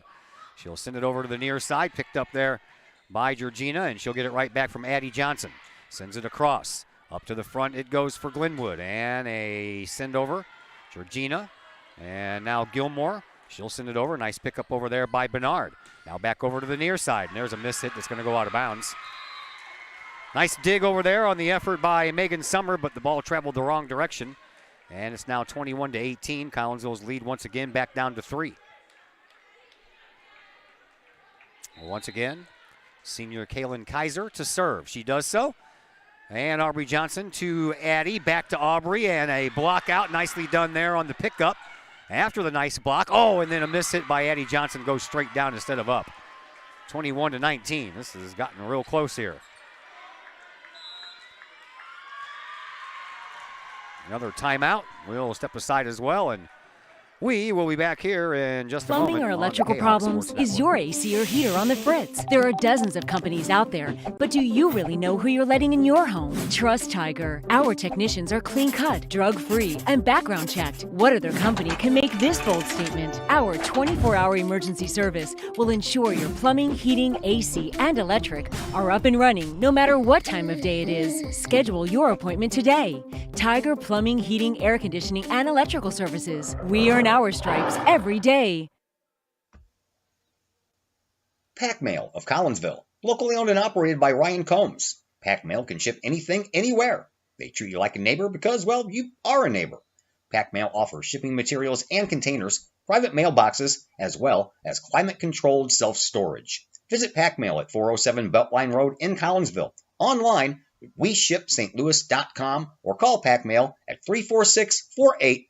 She'll send it over to the near side, picked up there by Georgina, and she'll get it right back from Addie Johnson. Sends it across. Up to the front it goes for Glenwood, and a send over. Georgina, and now Gilmore. She'll send it over. Nice pickup over there by Bernard. Now back over to the near side, and there's a miss hit that's going to go out of bounds. Nice dig over there on the effort by Megan Summer, but the ball traveled the wrong direction. And it's now 21-18. Collinsville's lead once again back down to 3. Once again, senior Kaylin Kaiser to serve. She does so. And Aubrey Johnson to Addie, back to Aubrey, and a block out. Nicely done there on the pickup. After the nice block. Oh, and then a miss hit by Addie Johnson goes straight down instead of up. 21-19. This has gotten real close here. Another timeout. We'll step aside as well, and we will be back here in just a moment. Plumbing or electrical problems? Is your AC or heater on the fritz? There are dozens of companies out there, but do you really know who you're letting in your home? Trust Tiger. Our technicians are clean-cut, drug-free, and background-checked. What other company can make this bold statement? Our 24-hour emergency service will ensure your plumbing, heating, AC, and electric are up and running no matter what time of day it is. Schedule your appointment today. Tiger Plumbing, Heating, Air Conditioning, and Electrical Services. We earn our stripes every day. Pack Mail of Collinsville, locally owned and operated by Ryan Combs. Pack Mail can ship anything, anywhere. They treat you like a neighbor because, well, you are a neighbor. Pack Mail offers shipping materials and containers, private mailboxes, as well as climate-controlled self-storage. Visit Pack Mail at 407 Beltline Road in Collinsville. Online, WeShipSt.Louis.com or call Pack Mail at 346-4884.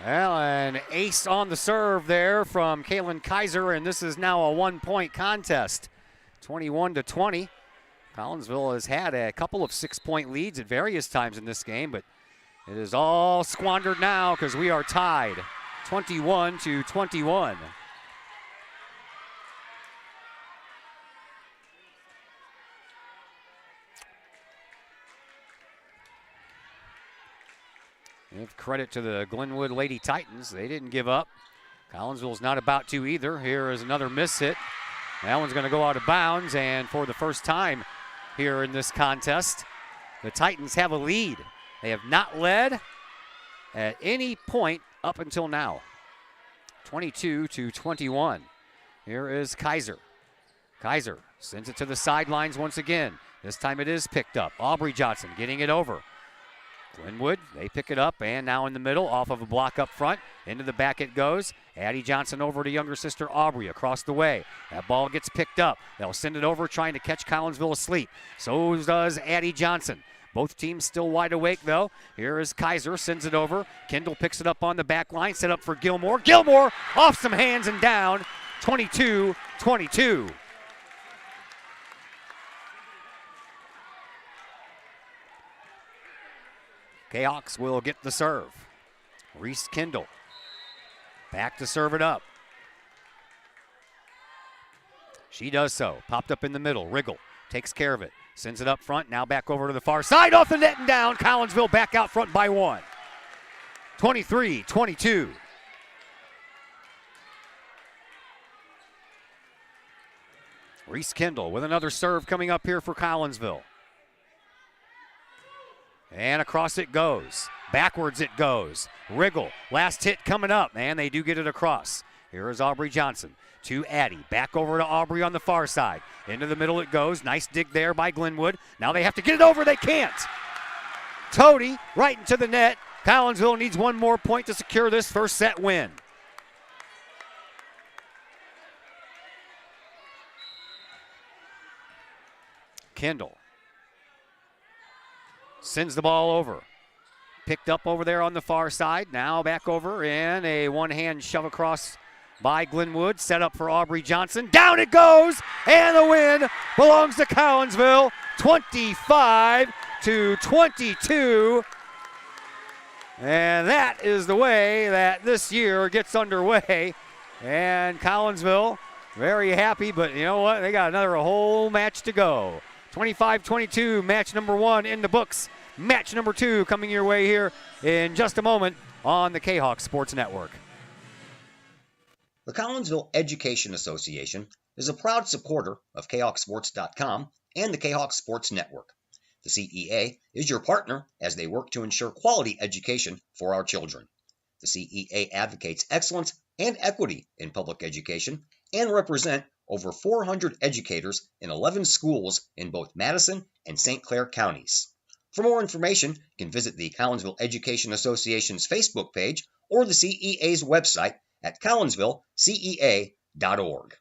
Well, an ace on the serve there from Kaylin Kaiser, and this is now a one-point contest. 21-20. Collinsville has had a couple of 6-point leads at various times in this game, but it is all squandered now because we are tied 21-21. Give credit to the Glenwood Lady Titans. They didn't give up. Collinsville's not about to either. Here is another miss hit. That one's going to go out of bounds, and for the first time here in this contest, the Titans have a lead. They have not led at any point up until now. 22-21. Here is Kaiser. Kaiser sends it to the sidelines once again. This time it is picked up. Aubrey Johnson getting it over. Glenwood, they pick it up, and now in the middle, off of a block up front. Into the back it goes. Addie Johnson over to younger sister Aubrey across the way. That ball gets picked up. They'll send it over, trying to catch Collinsville asleep. So does Addie Johnson. Both teams still wide awake, though. Here is Kaiser, sends it over. Kendall picks it up on the back line, set up for Gilmore. Gilmore off some hands and down, 22-22. Kahawks will get the serve. Reese Kendall back to serve it up. She does so. Popped up in the middle. Riggle takes care of it. Sends it up front. Now back over to the far side. Off the net and down. Collinsville back out front by 1. 23-22. Reese Kendall with another serve coming up here for Collinsville. And across it goes. Backwards it goes. Riggle, last hit coming up, and they do get it across. Here is Aubrey Johnson to Addie. Back over to Aubrey on the far side. Into the middle it goes. Nice dig there by Glenwood. Now they have to get it over. They can't. Toady right into the net. Collinsville needs one more point to secure this first set win. Kendall sends the ball over. Picked up over there on the far side. Now back over, and a one-hand shove across by Glenwood. Set up for Aubrey Johnson. Down it goes, and the win belongs to Collinsville, 25-22. And that is the way that this year gets underway. And Collinsville, very happy, but you know what? They got another whole match to go. 25-22, match number 1 in the books. Match number 2 coming your way here in just a moment on the Kahok Sports Network. The Collinsville Education Association is a proud supporter of KahokSports.com and the Kahok Sports Network. The CEA is your partner as they work to ensure quality education for our children. The CEA advocates excellence and equity in public education and represent over 400 educators in 11 schools in both Madison and St. Clair counties. For more information, you can visit the Collinsville Education Association's Facebook page or the CEA's website at collinsvillecea.org.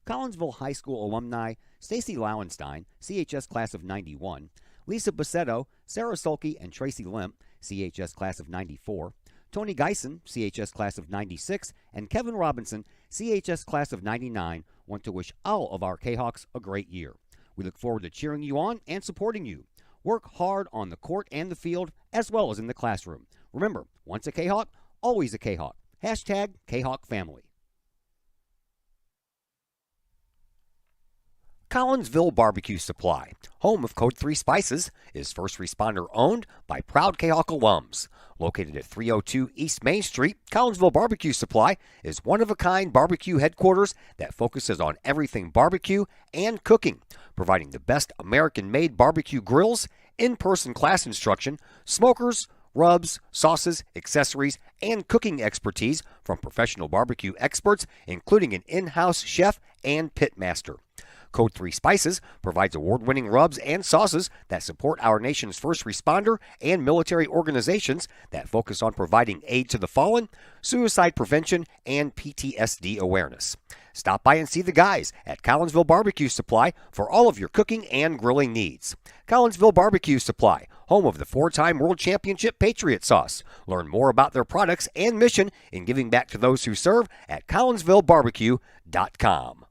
Collinsville High School alumni Stacy Lauenstein, CHS class of 91, Lisa Bassetto, Sarah Sulke, and Tracy Limp, CHS class of 94, Tony Geisen, CHS class of 96, and Kevin Robinson, CHS class of 99, want to wish all of our Kahawks a great year. We look forward to cheering you on and supporting you. Work hard on the court and the field, as well as in the classroom. Remember, once a Kahawk, always a Kahawk. Hashtag Kahawk Family. Collinsville Barbecue Supply, home of Code 3 Spices, is first responder owned by proud Kahawk alums. Located at 302 East Main Street, Collinsville Barbecue Supply is one-of-a-kind barbecue headquarters that focuses on everything barbecue and cooking, providing the best American-made barbecue grills, in-person class instruction, smokers, rubs, sauces, accessories, and cooking expertise from professional barbecue experts, including an in-house chef and pitmaster. Code 3 Spices provides award-winning rubs and sauces that support our nation's first responder and military organizations that focus on providing aid to the fallen, suicide prevention, and PTSD awareness. Stop by and see the guys at Collinsville Barbecue Supply for all of your cooking and grilling needs. Collinsville Barbecue Supply, home of the 4-time World Championship Patriot Sauce. Learn more about their products and mission in giving back to those who serve at collinsvillebarbecue.com.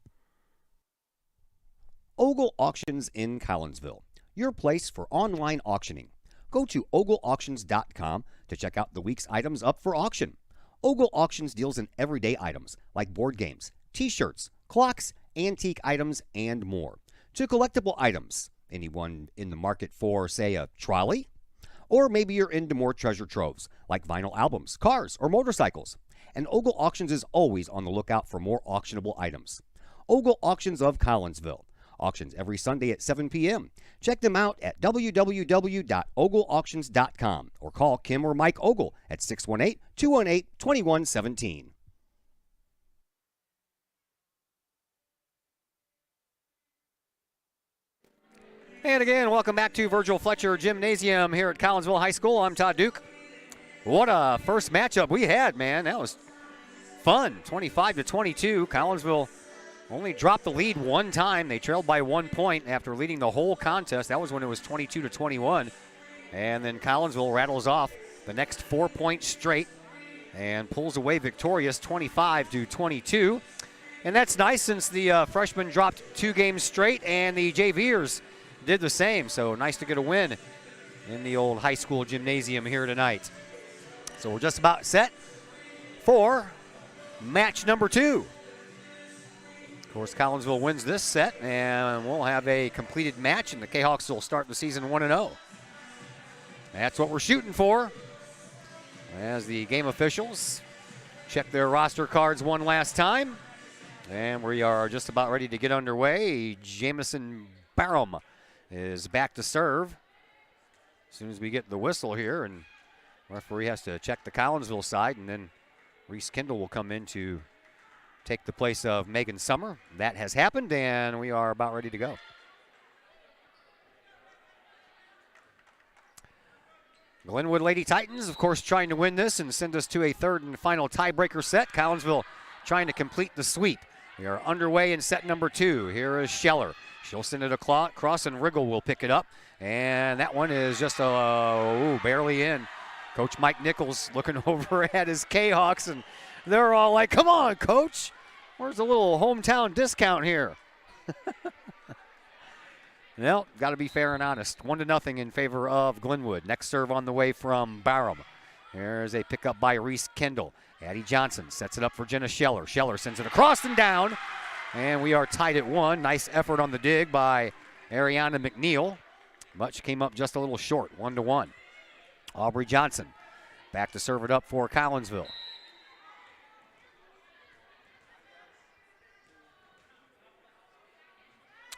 Ogle Auctions in Collinsville, your place for online auctioning. Go to ogleauctions.com to check out the week's items up for auction. Ogle Auctions deals in everyday items like board games, t-shirts, clocks, antique items, and more. To collectible items, anyone in the market for, say, a trolley? Or maybe you're into more treasure troves like vinyl albums, cars, or motorcycles. And Ogle Auctions is always on the lookout for more auctionable items. Ogle Auctions of Collinsville. Auctions every Sunday at 7 p.m. Check them out at www.ogleauctions.com or call Kim or Mike Ogle at 618-218-2117. And again, welcome back to Virgil Fletcher Gymnasium here at Collinsville High School. I'm Todd Duke. What a first matchup we had, man. That was fun. 25-22. Collinsville only dropped the lead one time. They trailed by 1 point after leading the whole contest. That was when it was 22-21. And then Collinsville rattles off the next 4 points straight and pulls away victorious 25-22. And that's nice since the freshmen dropped 2 games straight and the JVers did the same. So nice to get a win in the old high school gymnasium here tonight. So we're just about set for match number 2. Of course, Collinsville wins this set, and we'll have a completed match, and the Kahawks will start the season 1-0. That's what we're shooting for, as the game officials check their roster cards one last time. And we are just about ready to get underway. Jamison Barham is back to serve as soon as we get the whistle here, and the referee has to check the Collinsville side, and then Reese Kendall will come in to take the place of Megan Summer. That has happened, and we are about ready to go. Glenwood Lady Titans, of course, trying to win this and send us to a third and final tiebreaker set. Collinsville trying to complete the sweep. We are underway in set number 2. Here is Scheller. She'll send it across, and Riggle will pick it up. And that one is just barely in. Coach Mike Nichols looking over at his Kahawks, and they're all like, come on, Coach. Where's a little hometown discount here? Well, got to be fair and honest. 1-0 in favor of Glenwood. Next serve on the way from Barham. There's a pickup by Reese Kendall. Addie Johnson sets it up for Jenna Scheller. Scheller sends it across and down. And we are tied at 1. Nice effort on the dig by Ariana McNeil. Much came up just a little short, 1-1. Aubrey Johnson back to serve it up for Collinsville.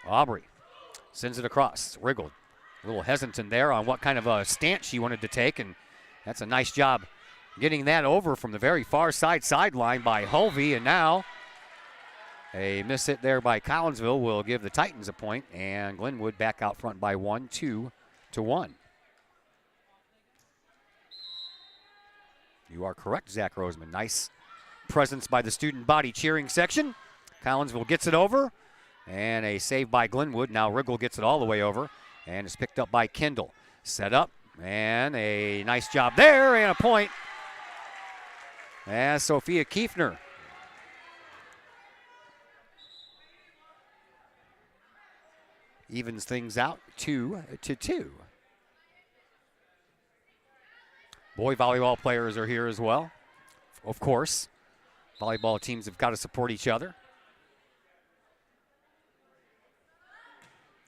Aubrey sends it across. Wriggled. A little hesitant there on what kind of a stance she wanted to take, and that's a nice job getting that over from the very far sideline by Hulvey, and now a miss hit there by Collinsville will give the Titans a point, and Glenwood back out front by 1, 2-1. You are correct, Zach Roseman. Nice presence by the student body cheering section. Collinsville gets it over, and a save by Glenwood. Now Wriggle gets it all the way over, and it's picked up by Kendall. Set up, and a nice job there, and a point. As Sophia Kiefner evens things out 2-2. Boy volleyball players are here as well. Of course, volleyball teams have got to support each other.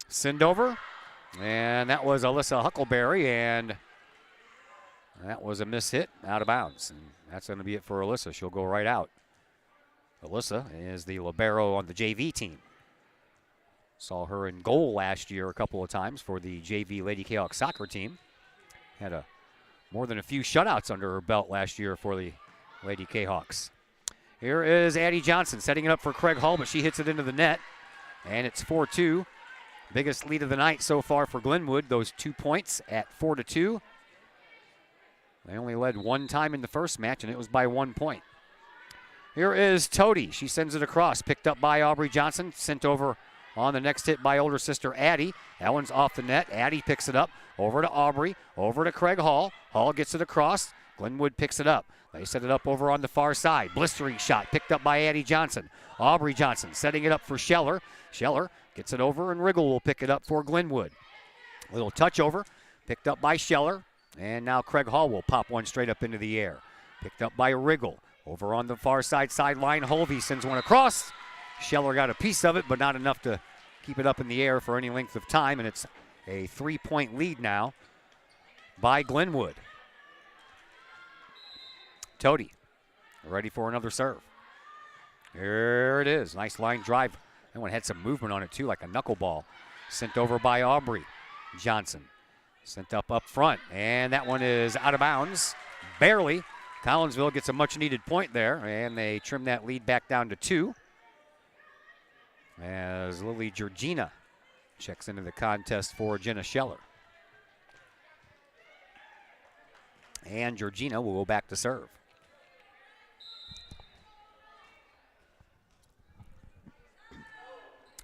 Send over, and that was Alyssa Huckleberry, and that was a miss hit out of bounds. And that's going to be it for Alyssa. She'll go right out. Alyssa is the libero on the JV team. Saw her in goal last year a couple of times for the JV Lady Kahok soccer team. Had more than a few shutouts under her belt last year for the Lady Kahawks. Here is Addie Johnson setting it up for Craig Hall, but she hits it into the net, and it's 4-2. Biggest lead of the night so far for Glenwood, those 2 points at 4-2. They only led one time in the first match, and it was by 1 point. Here is Toady. She sends it across, picked up by Aubrey Johnson, sent over on the next hit by older sister Addie. That one's off the net. Addie picks it up, over to Aubrey, over to Craig Hall. Hall gets it across. Glenwood picks it up. They set it up over on the far side. Blistering shot picked up by Addie Johnson. Aubrey Johnson setting it up for Scheller. Scheller gets it over, and Wriggle will pick it up for Glenwood. Little touch over, picked up by Scheller, and now Craig Hall will pop one straight up into the air. Picked up by Wriggle. Over on the far sideline, Hulvey sends one across. Scheller got a piece of it, but not enough to keep it up in the air for any length of time, and it's a 3-point lead now by Glenwood. Toady ready for another serve. Here it is. Nice line drive. That one had some movement on it too, like a knuckleball. Sent over by Aubrey Johnson. Sent up front, and that one is out of bounds. Barely. Collinsville gets a much-needed point there, and they trim that lead back down to 2. As Lily Georgina checks into the contest for Jenna Scheller. And Georgina will go back to serve.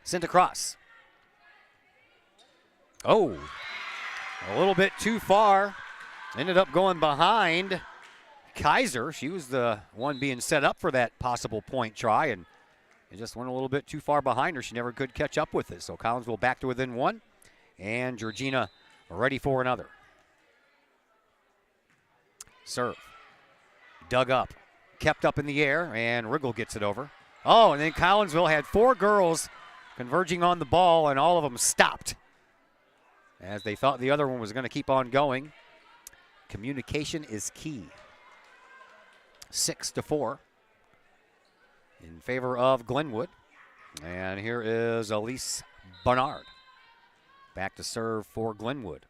Sent across. Oh, a little bit too far. Ended up going behind Kaiser. She was the one being set up for that possible point try, and it just went a little bit too far behind her. She never could catch up with it. So Collinsville back to within 1, and Georgina ready for another. Serve. Dug up. Kept up in the air, and Wriggle gets it over. Oh, and then Collinsville had 4 girls converging on the ball, and all of them stopped as they thought the other one was going to keep on going. Communication is key. 6-4 in favor of Glenwood. And here is Elise Bernard back to serve for Glenwood.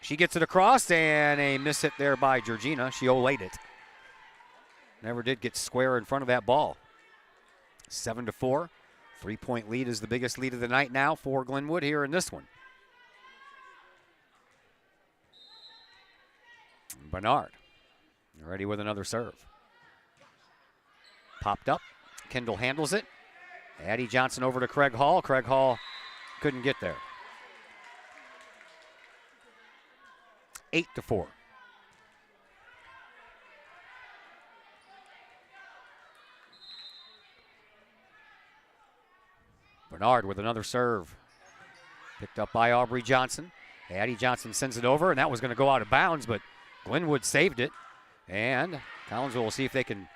She gets it across, and a miss hit there by Georgina. She olayed it. Never did get square in front of that ball. 7-4. 3-point lead is the biggest lead of the night now for Glenwood here in this one. Bernard ready with another serve. Popped up. Kendall handles it. Addie Johnson over to Craig Hall. Craig Hall couldn't get there. 8-4. Bernard with another serve. Picked up by Aubrey Johnson. Addie Johnson sends it over, and that was going to go out of bounds, but Glenwood saved it. And Collinsville will see if they can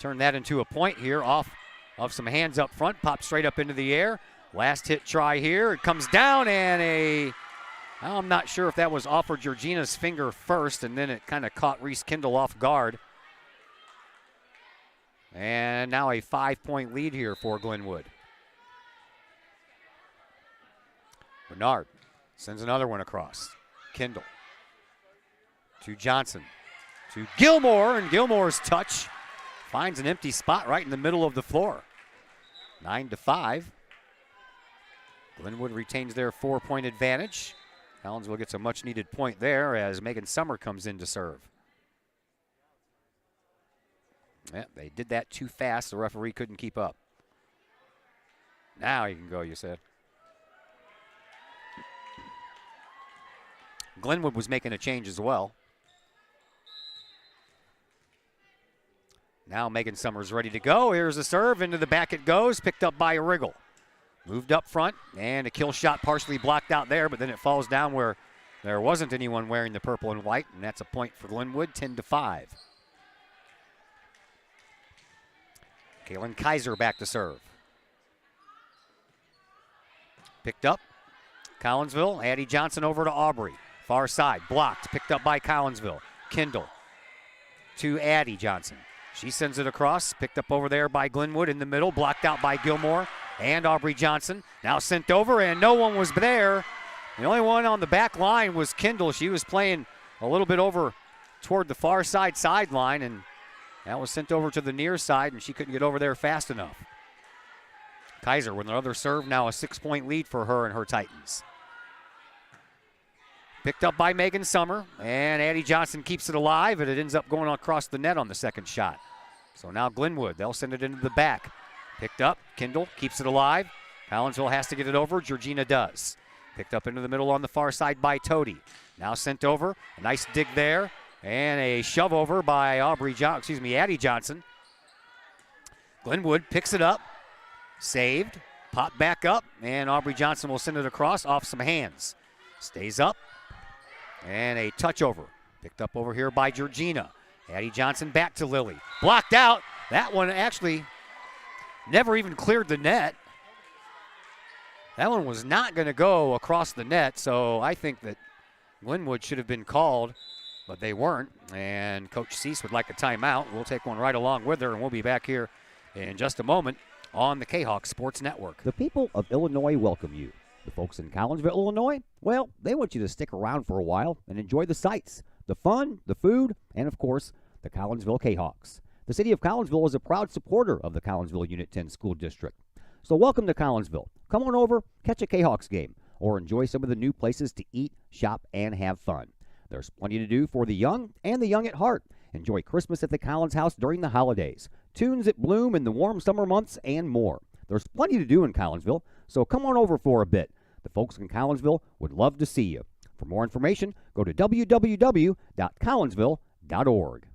turn that into a point here off of some hands up front. Pop straight up into the air. Last hit try here. It comes down, and I'm not sure if that was off of Georgina's finger first, and then it kind of caught Reese Kindle off guard. And now a 5-point lead here for Glenwood. Bernard sends another one across. Kindle to Johnson to Gilmore, and Gilmore's touch finds an empty spot right in the middle of the floor. 9-5. Glenwood retains their 4-point advantage. Collinsville gets a much-needed point there as Megan Summer comes in to serve. Yeah, they did that too fast. The referee couldn't keep up. Now you can go, you said. Glenwood was making a change as well. Now Megan Summers ready to go. Here's the serve. Into the back it goes. Picked up by Riggle. Moved up front, and a kill shot partially blocked out there, but then it falls down where there wasn't anyone wearing the purple and white, and that's a point for Glenwood, 10-5. Kaylin Kaiser back to serve. Picked up. Collinsville. Addie Johnson over to Aubrey. Far side, blocked, picked up by Collinsville. Kindle to Addie Johnson. She sends it across, picked up over there by Glenwood in the middle, blocked out by Gilmore and Aubrey Johnson. Now sent over, and no one was there. The only one on the back line was Kindle. She was playing a little bit over toward the far side sideline, and that was sent over to the near side, and she couldn't get over there fast enough. Kaiser with another serve, now a 6-point lead for her and her Titans. Picked up by Megan Summer, and Addie Johnson keeps it alive, and it ends up going across the net on the second shot. So now Glenwood, they'll send it into the back. Picked up, Kindle keeps it alive. Collinsville has to get it over, Georgina does. Picked up into the middle on the far side by Toady. Now sent over, a nice dig there, and a shove over by Addie Johnson. Glenwood picks it up, saved, popped back up, and Aubrey Johnson will send it across off some hands. Stays up. And a touch over. Picked up over here by Georgina. Addie Johnson back to Lily. Blocked out. That one actually never even cleared the net. That one was not going to go across the net, so I think that Glenwood should have been called, but they weren't. And Coach Cease would like a timeout. We'll take one right along with her, and we'll be back here in just a moment on the Kahok Sports Network. The people of Illinois welcome you. The folks in Collinsville, Illinois, well, they want you to stick around for a while and enjoy the sights, the fun, the food, and, of course, the Collinsville Kahawks. The city of Collinsville is a proud supporter of the Collinsville Unit 10 School District. So welcome to Collinsville. Come on over, catch a Kahawks game, or enjoy some of the new places to eat, shop, and have fun. There's plenty to do for the young and the young at heart. Enjoy Christmas at the Collins House during the holidays, tunes that bloom in the warm summer months, and more. There's plenty to do in Collinsville, so come on over for a bit. The folks in Collinsville would love to see you. For more information, go to www.collinsville.org.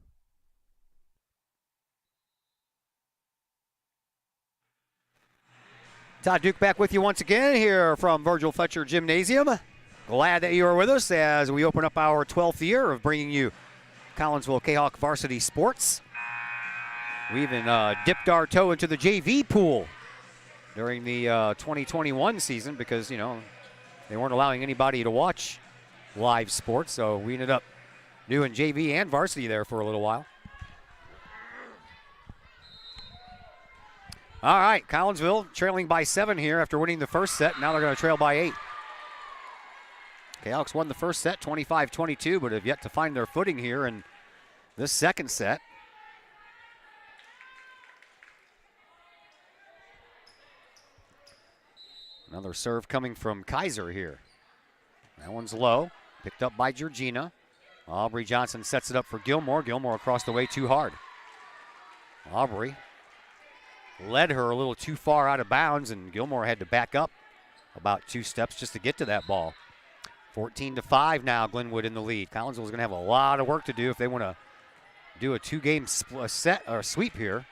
Todd Duke back with you once again here from Virgil Fletcher Gymnasium. Glad that you are with us as we open up our 12th year of bringing you Collinsville Kahawk varsity sports. We even dipped our toe into the JV pool during the 2021 season because, they weren't allowing anybody to watch live sports, so we ended up doing JV and varsity there for a little while. All right, Collinsville trailing by 7 here after winning the first set. Now they're going to trail by 8. Kahawks won the first set 25-22, but have yet to find their footing here in this second set. Another serve coming from Kaiser here. That one's low, picked up by Georgina. Aubrey Johnson sets it up for Gilmore. Gilmore across the way too hard. Aubrey led her a little too far out of bounds, and Gilmore had to back up about 2 steps just to get to that ball. 14-5 now, Glenwood in the lead. Collinsville's going to have a lot of work to do if they want to do a two-game set or sweep here.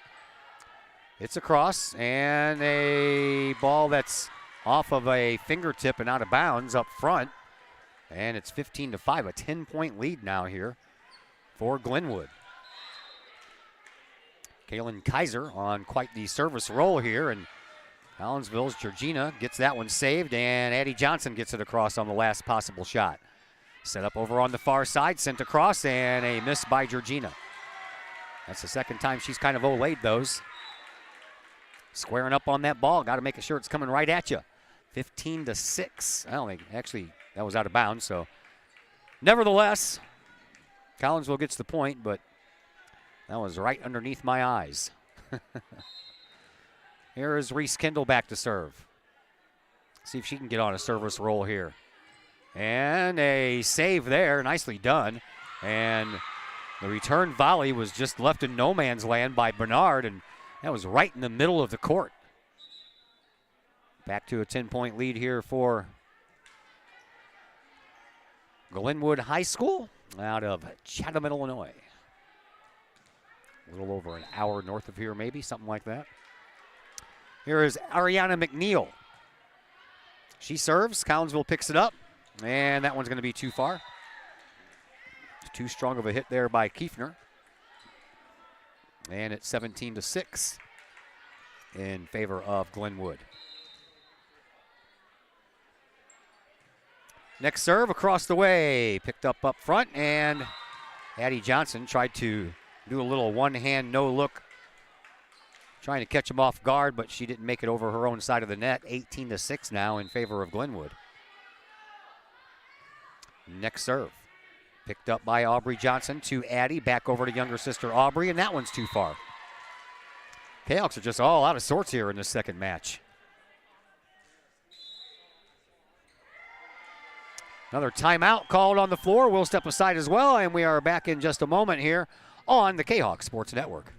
It's across, and a ball that's off of a fingertip and out of bounds up front. And it's 15-5, a 10-point lead now here for Glenwood. Kaylin Kaiser on quite the service roll here, and Collinsville's Georgina gets that one saved, and Addie Johnson gets it across on the last possible shot. Set up over on the far side, sent across, and a miss by Georgina. That's the second time she's kind of olayed those. Squaring up on that ball, got to make sure it's coming right at you. 15-6. I don't think, actually, that was out of bounds, so. Nevertheless, Collinsville gets the point, but that was right underneath my eyes. Here is Reese Kendall back to serve. See if she can get on a service roll here. And a save there, nicely done. And the return volley was just left in no man's land by Bernard, and that was right in the middle of the court. Back to a 10-point lead here for Glenwood High School out of Chatham, Illinois. A little over an hour north of here, maybe, something like that. Here is Ariana McNeil. She serves. Collinsville picks it up, and that one's going to be too far. Too strong of a hit there by Kiefner. And it's 17-6 in favor of Glenwood. Next serve across the way, picked up front, and Addie Johnson tried to do a little one-hand no-look, trying to catch him off guard, but she didn't make it over her own side of the net. 18-6 now in favor of Glenwood. Next serve, picked up by Aubrey Johnson to Addie, back over to younger sister Aubrey, and that one's too far. Kahawks are just all out of sorts here in this second match. Another timeout called on the floor. We'll step aside as well, and we are back in just a moment here on the Kahawk Sports Network.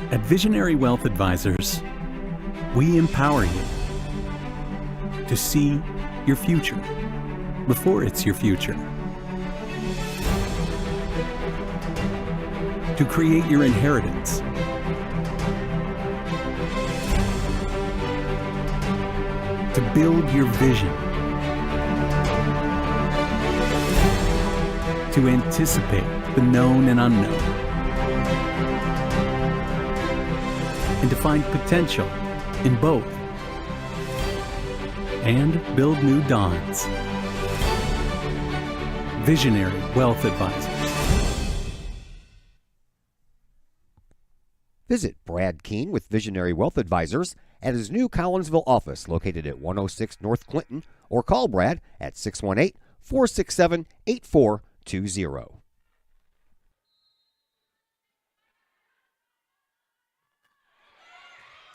At Visionary Wealth Advisors, we empower you to see your future before it's your future, to create your inheritance, to build your vision, to anticipate the known and unknown, and to find potential in both, and build new dawns. Visionary Wealth Advisors. Visit Brad Keene with Visionary Wealth Advisors at his new Collinsville office located at 106 North Clinton, or call Brad at 618-467-8420.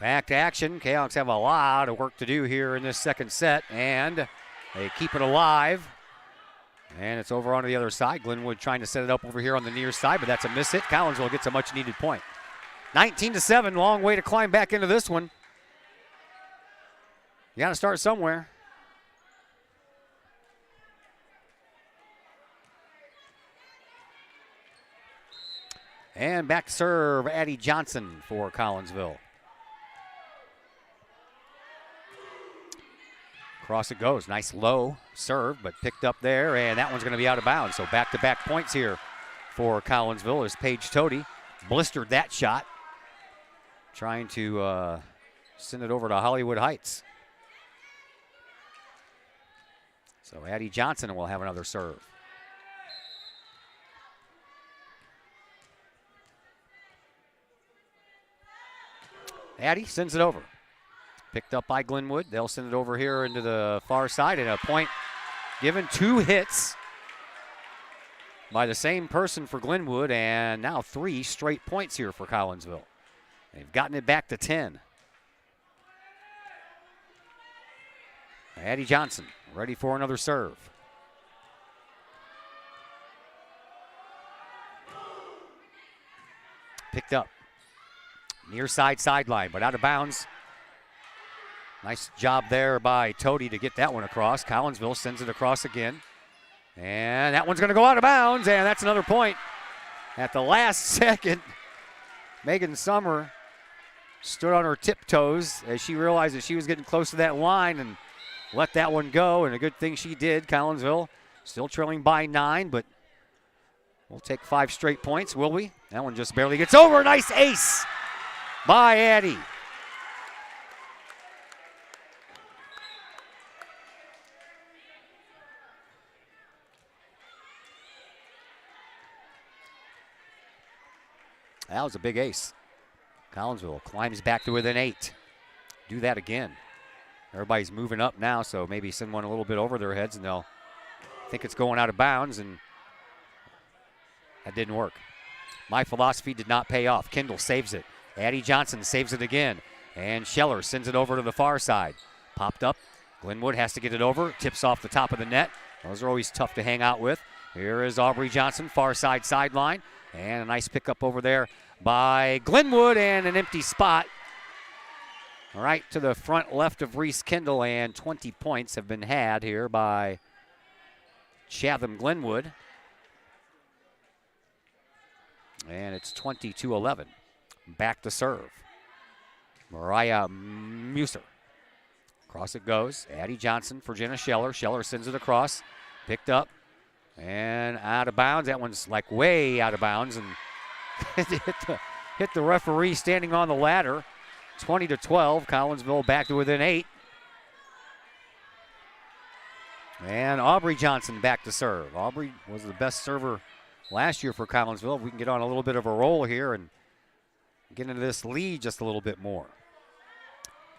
Back to action. Kahawks have a lot of work to do here in this second set, and they keep it alive. And it's over onto the other side. Glenwood trying to set it up over here on the near side, but that's a miss hit. Collinsville gets a much-needed point. 19-7, long way to climb back into this one. You got to start somewhere. And back to serve Addie Johnson for Collinsville. Across it goes. Nice low serve, but picked up there, and that one's going to be out of bounds. So back-to-back points here for Collinsville as Paige Toady blistered that shot, trying to send it over to Hollywood Heights. So Addie Johnson will have another serve. Addie sends it over. Picked up by Glenwood. They'll send it over here into the far side, and a point given. 2 hits by the same person for Glenwood, and now 3 straight points here for Collinsville. They've gotten it back to 10. Addie Johnson ready for another serve. Picked up. Near side sideline, but out of bounds. Nice job there by Toady to get that one across. Collinsville sends it across again. And that one's going to go out of bounds, and that's another point. At the last second, Megan Summer stood on her tiptoes as she realized that she was getting close to that line and let that one go, and a good thing she did. Collinsville still trailing by 9, but we'll take 5 straight points, will we? That one just barely gets over. Nice ace by Addie. That was a big ace. Collinsville climbs back to within 8. Do that again. Everybody's moving up now, so maybe send one a little bit over their heads and they'll think it's going out of bounds, and that didn't work. My philosophy did not pay off. Kendall saves it. Addie Johnson saves it again. And Scheller sends it over to the far side. Popped up. Glenwood has to get it over. Tips off the top of the net. Those are always tough to hang out with. Here is Aubrey Johnson, far side sideline. And a nice pickup over there by Glenwood, and an empty spot right to the front left of Reese Kendall, and 20 points have been had here by Chatham Glenwood. And it's 20-11. Back to serve. Mariah Muser. Across it goes. Addie Johnson for Jenna Scheller. Scheller sends it across. Picked up. And out of bounds. That one's like way out of bounds, and hit the referee standing on the ladder. 20-12. Collinsville back to within 8. And Aubrey Johnson back to serve. Aubrey was the best server last year for Collinsville. We can get on a little bit of a roll here and get into this lead just a little bit more.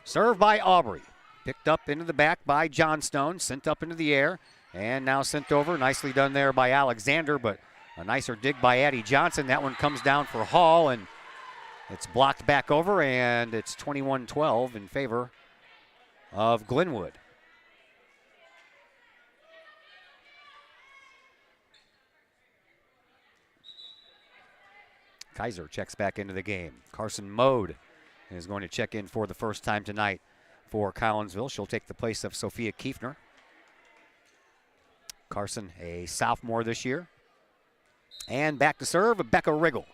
Served by Aubrey. Picked up into the back by Johnstone. Sent up into the air. And now sent over. Nicely done there by Alexander, but a nicer dig by Addie Johnson. That one comes down for Hall, and it's blocked back over, and it's 21-12 in favor of Glenwood. Kaiser checks back into the game. Carson Mode is going to check in for the first time tonight for Collinsville. She'll take the place of Sophia Kiefner. Carson, a sophomore this year. And back to serve, Becca Riggle,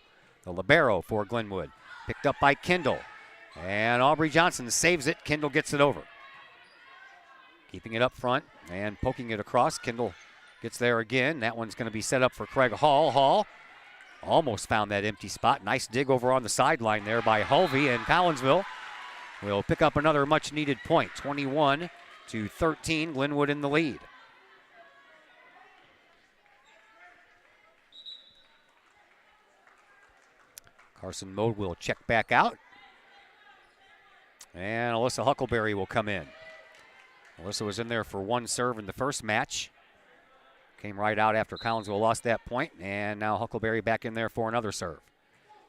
the libero for Glenwood. Picked up by Kendall. And Aubrey Johnson saves it. Kendall gets it over. Keeping it up front and poking it across. Kendall gets there again. That one's going to be set up for Craig Hall. Hall almost found that empty spot. Nice dig over on the sideline there by Hulvey, and Collinsville will pick up another much-needed point. 21-13, Glenwood in the lead. Carson Mode will check back out. And Alyssa Huckleberry will come in. Alyssa was in there for one serve in the first match. Came right out after Collinsville lost that point. And now Huckleberry back in there for another serve.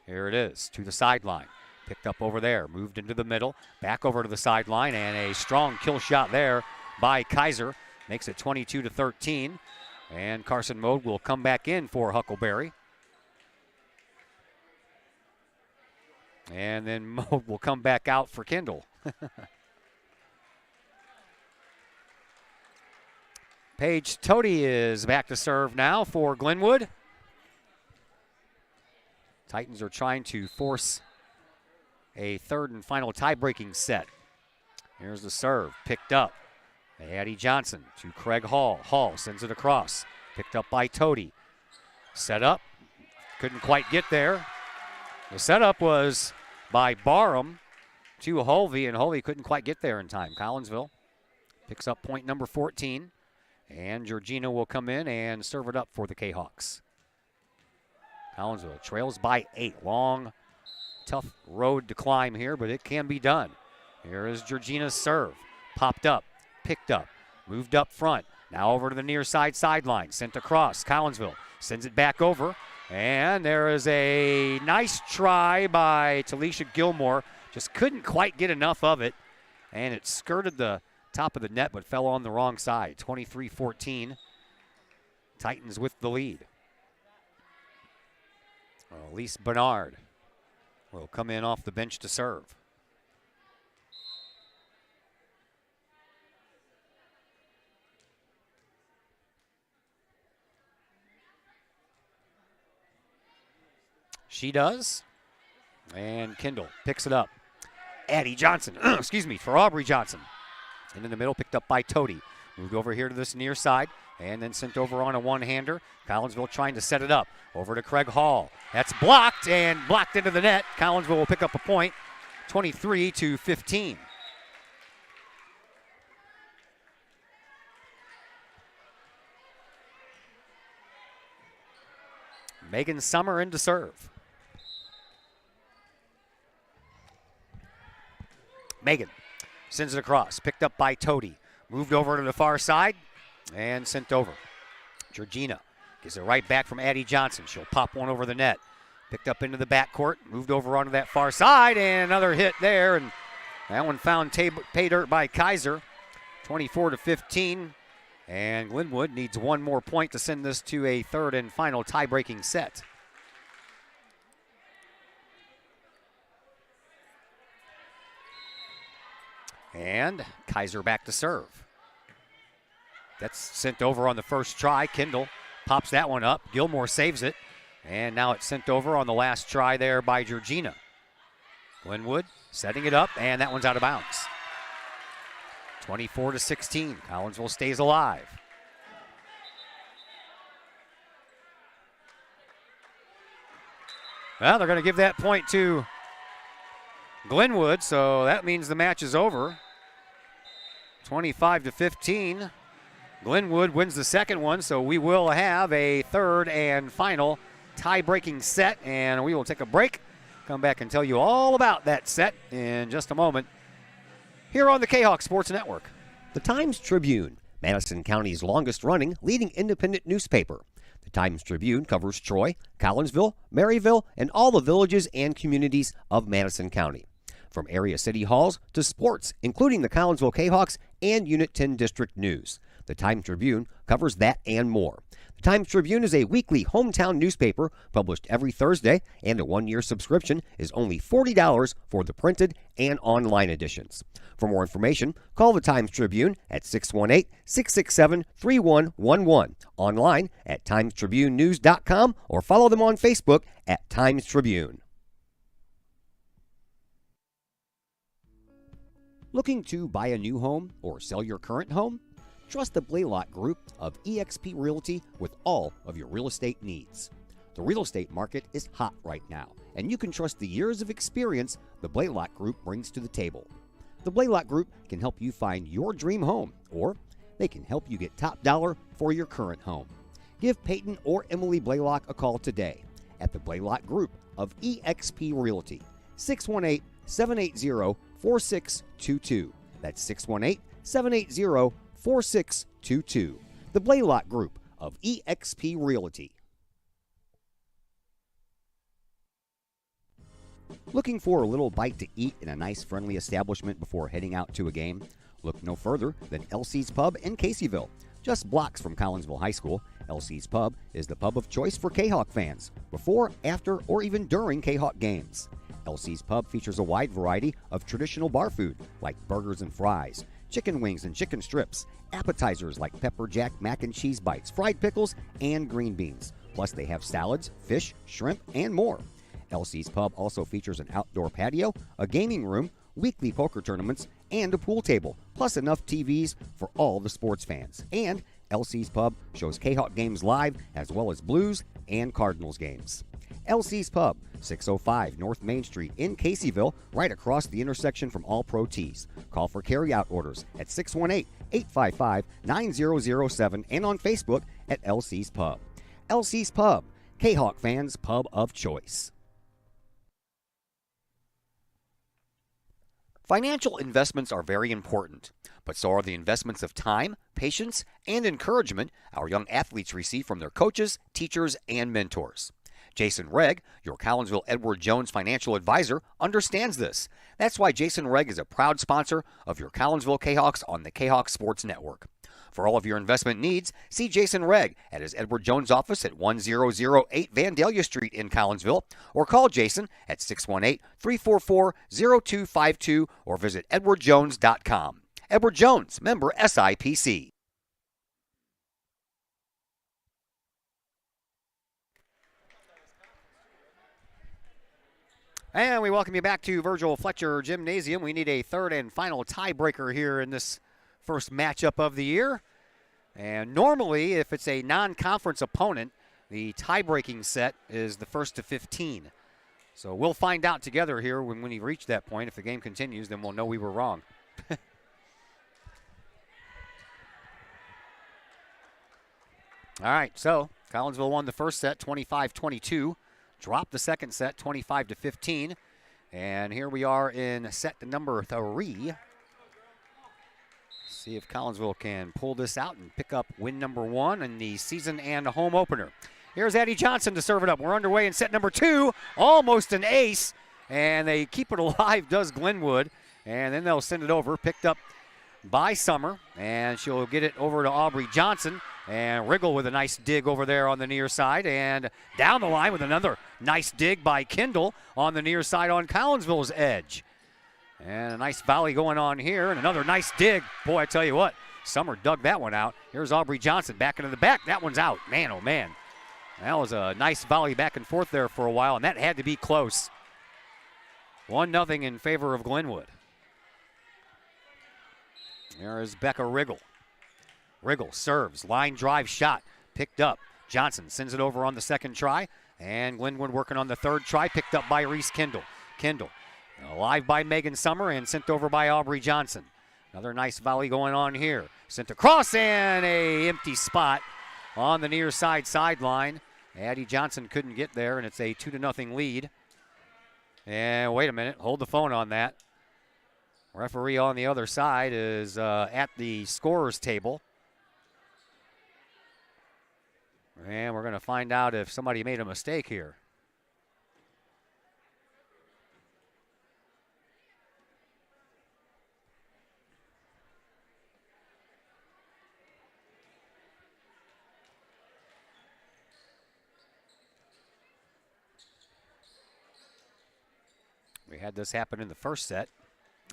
Here it is, to the sideline. Picked up over there, moved into the middle, back over to the sideline, and a strong kill shot there by Kaiser. Makes it 22-13. And Carson Mode will come back in for Huckleberry. And then Mode will come back out for Kendall. Paige Toady is back to serve now for Glenwood. Titans are trying to force a third and final tie-breaking set. Here's the serve, picked up. Addie Johnson to Craig Hall. Hall sends it across. Picked up by Toady. Set up, couldn't quite get there. The setup was by Barham to Hulvey, and Hulvey couldn't quite get there in time. Collinsville picks up point number 14, and Georgina will come in and serve it up for the Kahawks. Collinsville trails by 8. Long, tough road to climb here, but it can be done. Here is Georgina's serve. Popped up, picked up, moved up front. Now over to the near side sideline, sent across. Collinsville sends it back over. And there is a nice try by Talisha Gilmore. Just couldn't quite get enough of it. And it skirted the top of the net but fell on the wrong side. 23-14. Titans with the lead. Elise Bernard will come in off the bench to serve. She does. And Kendall picks it up. Addie Johnson, excuse me, for Aubrey Johnson. And in the middle, picked up by Toady. Moved over here to this near side and then sent over on a one-hander. Collinsville trying to set it up. Over to Craig Hall. That's blocked and blocked into the net. Collinsville will pick up a point, 23-15. Megan Summer in to serve. Megan sends it across, picked up by Toady. Moved over to the far side and sent over. Georgina gives it right back from Addie Johnson. She'll pop one over the net. Picked up into the backcourt, moved over onto that far side, and another hit there. And that one found pay dirt by Kaiser, 24-15. And Glenwood needs one more point to send this to a third and final tie-breaking set. And Kaiser back to serve. That's sent over on the first try. Kendall pops that one up. Gilmore saves it. And now it's sent over on the last try there by Georgina. Glenwood setting it up, and that one's out of bounds. 24-16. Collinsville stays alive. Well, they're going to give that point to Glenwood, so that means the match is over. 25-15. Glenwood wins the second one, so we will have a third and final tie-breaking set, and we will take a break. Come back and tell you all about that set in just a moment here on the Kahok Sports Network. The Times-Tribune, Madison County's longest-running leading independent newspaper. The Times-Tribune covers Troy, Collinsville, Maryville, and all the villages and communities of Madison County. From area city halls to sports, including the Collinsville Kahawks and Unit 10 District News. The Times-Tribune covers that and more. The Times-Tribune is a weekly hometown newspaper published every Thursday, and a one-year subscription is only $40 for the printed and online editions. For more information, call the Times-Tribune at 618-667-3111, online at timestribunenews.com, or follow them on Facebook at Times-Tribune. Looking to buy a new home or sell your current home? Trust the Blaylock Group of eXp Realty with all of your real estate needs. The real estate market is hot right now, and you can trust the years of experience the Blaylock Group brings to the table. The Blaylock Group can help you find your dream home, or they can help you get top dollar for your current home. Give Peyton or Emily Blaylock a call today at the Blaylock Group of eXp Realty, 618-780-4622. That's 618-780-4622. The Blaylock Group of eXp Realty. Looking for a little bite to eat in a nice friendly establishment before heading out to a game? Look no further than Elsie's Pub in Caseyville. Just blocks from Collinsville High School, Elsie's Pub is the pub of choice for Kahawk fans, before, after, or even during Kahawk games. Elsie's Pub features a wide variety of traditional bar food like burgers and fries, chicken wings and chicken strips, appetizers like pepper jack mac and cheese bites, fried pickles, and green beans. Plus they have salads, fish, shrimp, and more. Elsie's Pub also features an outdoor patio, a gaming room, weekly poker tournaments, and a pool table, plus enough TVs for all the sports fans. And Elsie's Pub shows Kahawk games live, as well as Blues and Cardinals games. Elsie's Pub, 605 North Main Street in Caseyville, right across the intersection from All Pro Tees. Call for carry-out orders at 618-855-9007 and on Facebook at Elsie's Pub. Elsie's Pub, Kahawk fans' pub of choice. Financial investments are very important, but so are the investments of time, patience, and encouragement our young athletes receive from their coaches, teachers, and mentors. Jason Regg, your Collinsville Edward Jones financial advisor, understands this. That's why Jason Regg is a proud sponsor of your Collinsville Kahawks on the Kahawk Sports Network. For all of your investment needs, see Jason Regg at his Edward Jones office at 1008 Vandalia Street in Collinsville, or call Jason at 618-344-0252 or visit edwardjones.com. Edward Jones, member SIPC. And we welcome you back to Virgil Fletcher Gymnasium. We need a third and final tiebreaker here in this first matchup of the year. And normally, if it's a non-conference opponent, the tie-breaking set is the first to 15. So we'll find out together here when we reach that point. If the game continues, then we'll know we were wrong. All right, so Collinsville won the first set 25-22. Dropped the second set 25-15. And here we are in set number 3. See if Collinsville can pull this out and pick up win number 1 in the season and home opener. Here's Addie Johnson to serve it up. We're underway in set number 2. Almost an ace. And they keep it alive, does Glenwood. And then they'll send it over, picked up by Summer. And she'll get it over to Aubrey Johnson. And Riggle with a nice dig over there on the near side. And down the line with another nice dig by Kendall on the near side on Collinsville's edge. And a nice volley going on here. And another nice dig. Boy, I tell you what, Summer dug that one out. Here's Aubrey Johnson back into the back. That one's out. Man, oh, man. That was a nice volley back and forth there for a while. And that had to be close. 1-0 in favor of Glenwood. There is Becca Riggle. Riggle serves, line drive shot, picked up. Johnson sends it over on the second try, and Glenwood working on the third try, picked up by Reese Kendall. Kendall, alive by Megan Summer and sent over by Aubrey Johnson. Another nice volley going on here. Sent across and a empty spot on the near side sideline. Addie Johnson couldn't get there, and it's a 2-0 lead. And wait a minute, hold the phone on that. Referee on the other side is at the scorer's table. And we're going to find out if somebody made a mistake here. We had this happen in the first set,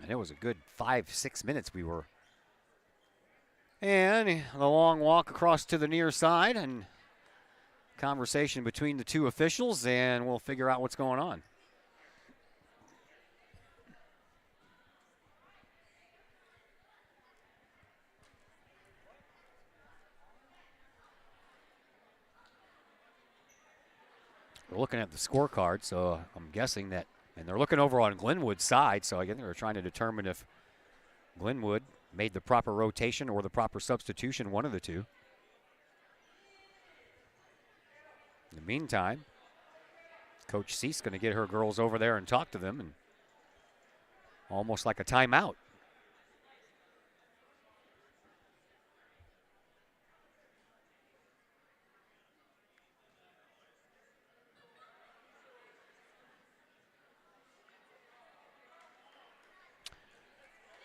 and it was a good 5-6 minutes we were. And the long walk across to the near side and conversation between the two officials, and we'll figure out what's going on. We're looking at the scorecard, so I'm guessing that, and they're looking over on Glenwood's side, so I think they're trying to determine if Glenwood made the proper rotation or the proper substitution, one of the two. In the meantime, Coach Cease going to get her girls over there and talk to them, and almost like a timeout.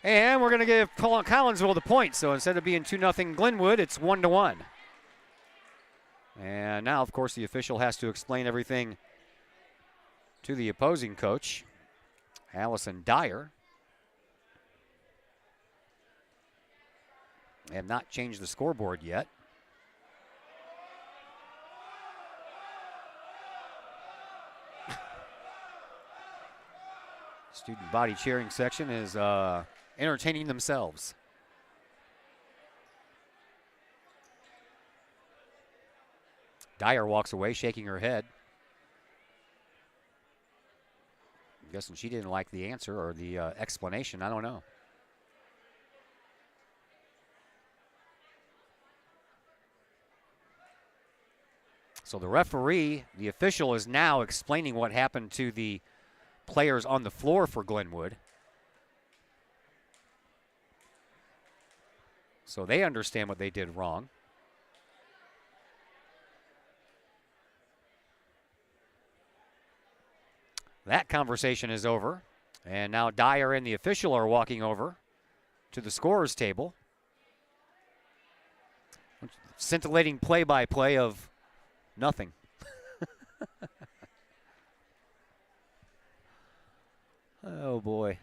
And we're going to give Collinsville the point, so instead of being 2-0 Glenwood, it's 1-1. And now, of course, the official has to explain everything to the opposing coach, Allison Dyer. They have not changed the scoreboard yet. Student body cheering section is entertaining themselves. Dyer walks away, shaking her head. I'm guessing she didn't like the answer or the explanation. I don't know. So the referee, the official, is now explaining what happened to the players on the floor for Glenwood. So they understand what they did wrong. That conversation is over. And now Dyer and the official are walking over to the scorer's table. Scintillating play-by-play of nothing. Oh, boy.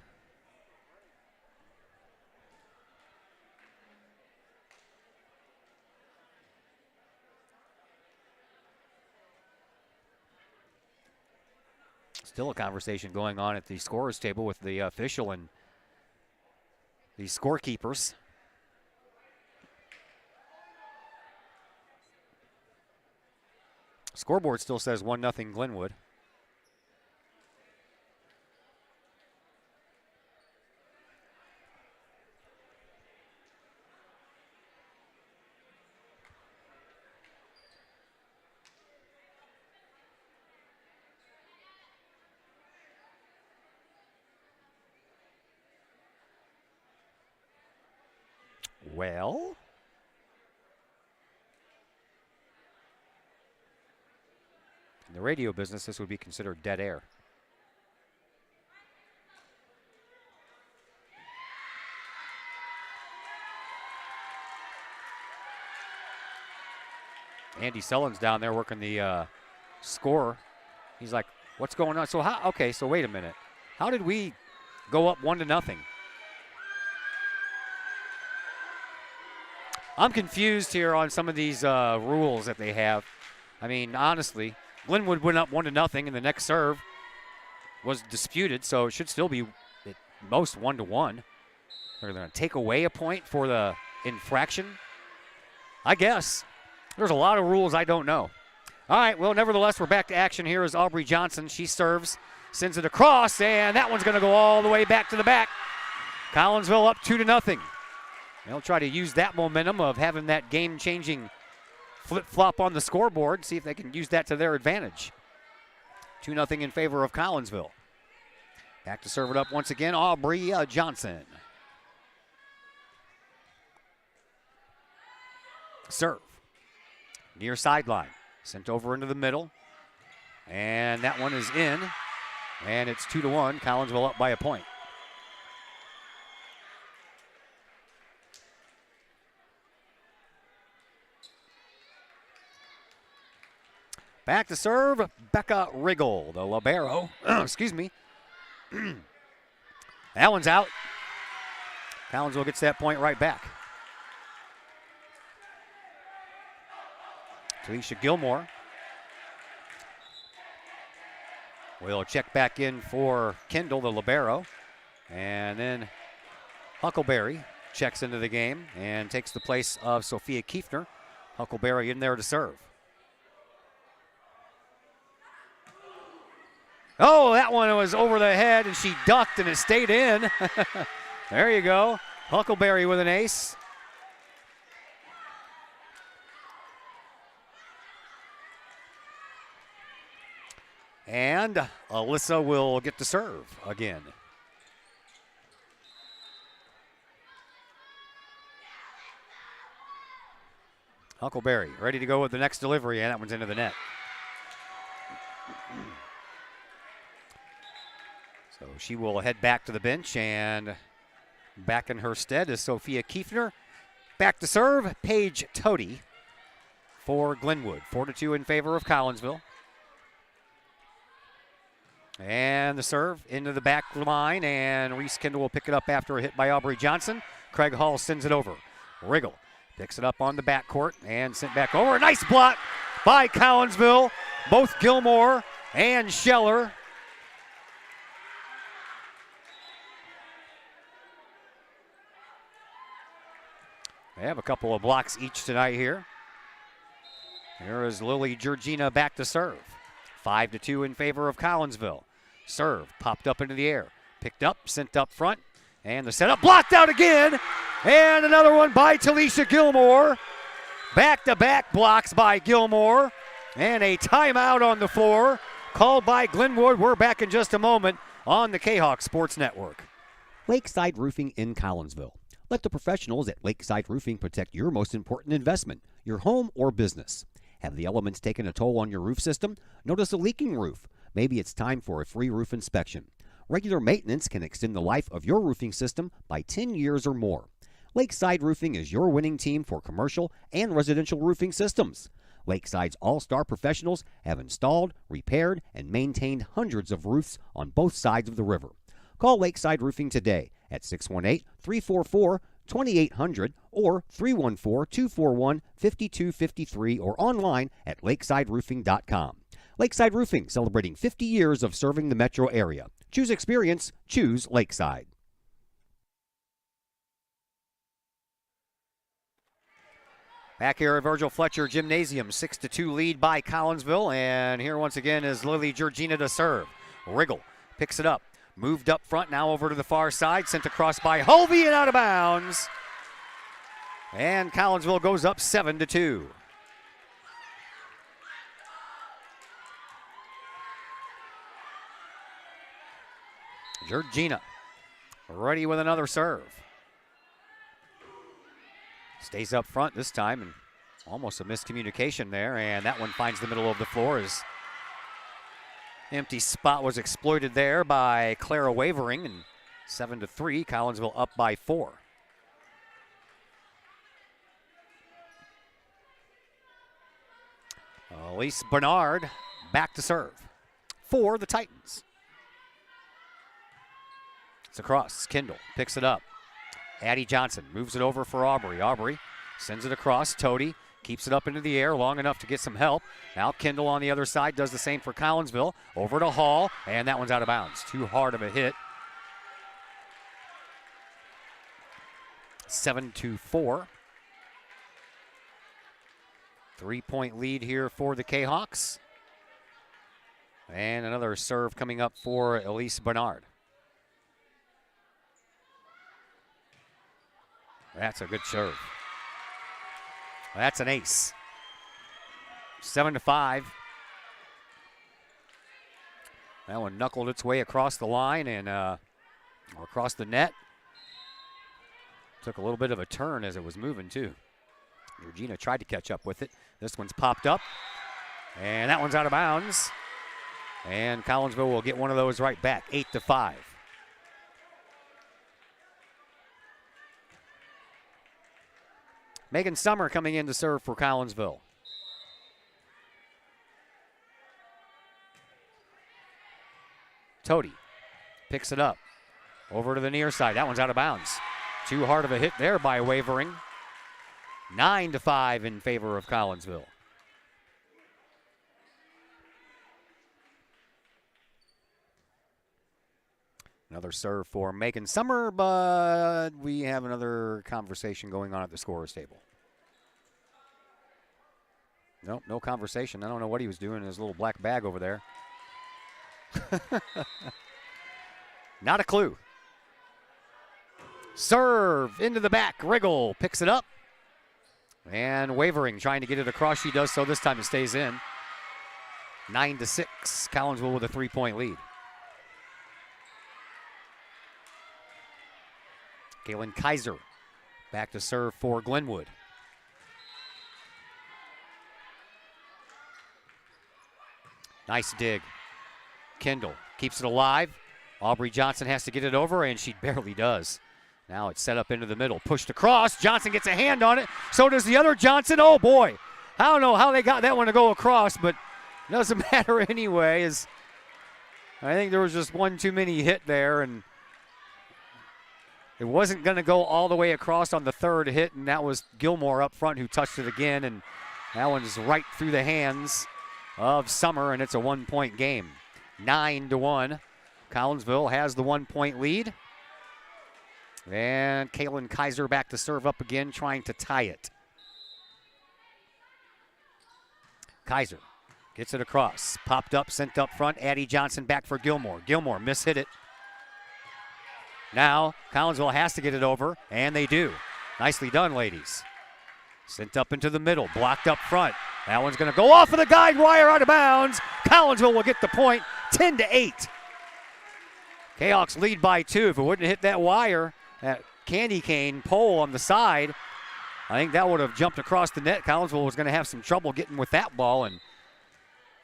Still a conversation going on at the scorer's table with the official and the scorekeepers. Scoreboard still says 1-0 Glenwood. Well, in the radio business, this would be considered dead air. Andy Sullen's down there working the score. He's like, what's going on? So okay, so wait a minute. How did we go up 1-0? I'm confused here on some of these rules that they have. I mean, honestly, Glenwood went up 1-0, and the next serve was disputed, so it should still be at most 1-1. They're going to take away a point for the infraction? I guess. There's a lot of rules I don't know. All right, well, nevertheless, we're back to action here as Aubrey Johnson. She serves, sends it across, and that one's going to go all the way back to the back. Collinsville up 2-0. They'll try to use that momentum of having that game-changing flip-flop on the scoreboard, see if they can use that to their advantage. 2-0 in favor of Collinsville. Back to serve it up once again, Aubrey Johnson. Serve. Near sideline. Sent over into the middle. And that one is in. And it's 2-1. Collinsville up by a point. Back to serve, Becca Riggle, the libero. Excuse me. That one's out. Collinsville gets that point right back. Talisha Gilmore will check back in for Kendall, the libero. And then Huckleberry checks into the game and takes the place of Sophia Kiefner. Huckleberry in there to serve. Oh, that one was over the head, and she ducked, and it stayed in. There you go. Huckleberry with an ace. And Alyssa will get to serve again. Huckleberry ready to go with the next delivery, and that one's into the net. So she will head back to the bench, and back in her stead is Sophia Kiefner. Back to serve, Paige Toady for Glenwood. 4-2 in favor of Collinsville. And the serve into the back line, and Reese Kendall will pick it up after a hit by Aubrey Johnson. Craig Hall sends it over. Riggle picks it up on the backcourt and sent back over. Nice block by Collinsville. Both Gilmore and Scheller. They have a couple of blocks each tonight here. Here is Lily Georgina back to serve. 5-2 in favor of Collinsville. Serve popped up into the air. Picked up, sent up front. And the setup blocked out again. And another one by Talisha Gilmore. Back-to-back blocks by Gilmore. And a timeout on the floor called by Glenwood. We're back in just a moment on the Kahok Sports Network. Lakeside Roofing in Collinsville. Let the professionals at Lakeside Roofing protect your most important investment, your home or business. Have the elements taken a toll on your roof system? Notice a leaking roof? Maybe it's time for a free roof inspection. Regular maintenance can extend the life of your roofing system by 10 years or more. Lakeside Roofing is your winning team for commercial and residential roofing systems. Lakeside's all-star professionals have installed, repaired, and maintained hundreds of roofs on both sides of the river. Call Lakeside Roofing today at 618-344-2800 or 314-241-5253 or online at lakesideroofing.com. Lakeside Roofing, celebrating 50 years of serving the metro area. Choose experience, choose Lakeside. Back here at Virgil Fletcher Gymnasium, 6-2 lead by Collinsville. And here once again is Lily Georgina to serve. Riggle picks it up, moved up front, now over to the far side, sent across by Hovey and out of bounds. And Collinsville goes up 7-2. Georgina ready with another serve. Stays up front this time, and almost a miscommunication there, and that one finds the middle of the floor as empty spot was exploited there by Clara Wavering, and 7-3, Collinsville up by 4. Elise Bernard back to serve for the Titans. It's across. Kendall picks it up. Addie Johnson moves it over for Aubrey. Aubrey sends it across. Toady keeps it up into the air long enough to get some help. Now Kendall on the other side does the same for Collinsville. Over to Hall, and that one's out of bounds. Too hard of a hit. 7-4. 3-point lead here for the Kahawks. And another serve coming up for Elise Bernard. That's a good serve. That's an ace. 7-5. That one knuckled its way across the line and across the net. Took a little bit of a turn as it was moving too. Georgina tried to catch up with it. This one's popped up, and that one's out of bounds. And Collinsville will get one of those right back, 8-5. Megan Summer coming in to serve for Collinsville. Toady picks it up. Over to the near side. That one's out of bounds. Too hard of a hit there by Wavering. 9-5 in favor of Collinsville. Another serve for Megan Summer, but we have another conversation going on at the scorer's table. Nope, no conversation. I don't know what he was doing in his little black bag over there. Not a clue. Serve into the back. Riggle picks it up. And Wavering trying to get it across. She does so. This time it stays in. 9-6. Collinsville with a 3-point lead. Kaylin Kaiser back to serve for Glenwood. Nice dig. Kendall keeps it alive. Aubrey Johnson has to get it over, and she barely does. Now it's set up into the middle. Pushed across. Johnson gets a hand on it. So does the other Johnson. Oh, boy. I don't know how they got that one to go across, but it doesn't matter anyway. As I think there was just one too many hit there, and it wasn't going to go all the way across on the third hit, and that was Gilmore up front who touched it again, and that one's right through the hands of Summer, and it's a 1-point game. 9-1. Collinsville has the 1-point lead. And Kaylin Kaiser back to serve up again, trying to tie it. Kaiser gets it across. Popped up, sent up front. Addie Johnson back for Gilmore. Gilmore mishit it. Now Collinsville has to get it over, and they do. Nicely done, ladies. Sent up into the middle, blocked up front. That one's going to go off of the guide wire, out of bounds. Collinsville will get the point, 10-8. Kahawks lead by 2. If it wouldn't hit that wire, that candy cane pole on the side, I think that would have jumped across the net. Collinsville was going to have some trouble getting with that ball, and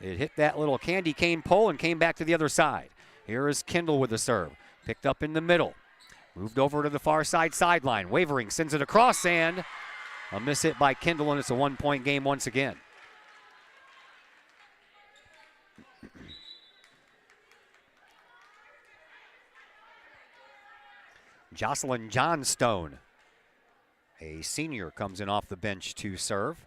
it hit that little candy cane pole and came back to the other side. Here is Kendall with the serve. Picked up in the middle. Moved over to the far side sideline. Wavering sends it across, and a miss hit by Kendall, and it's a 1-point game once again. Jocelyn Johnstone, a senior, comes in off the bench to serve.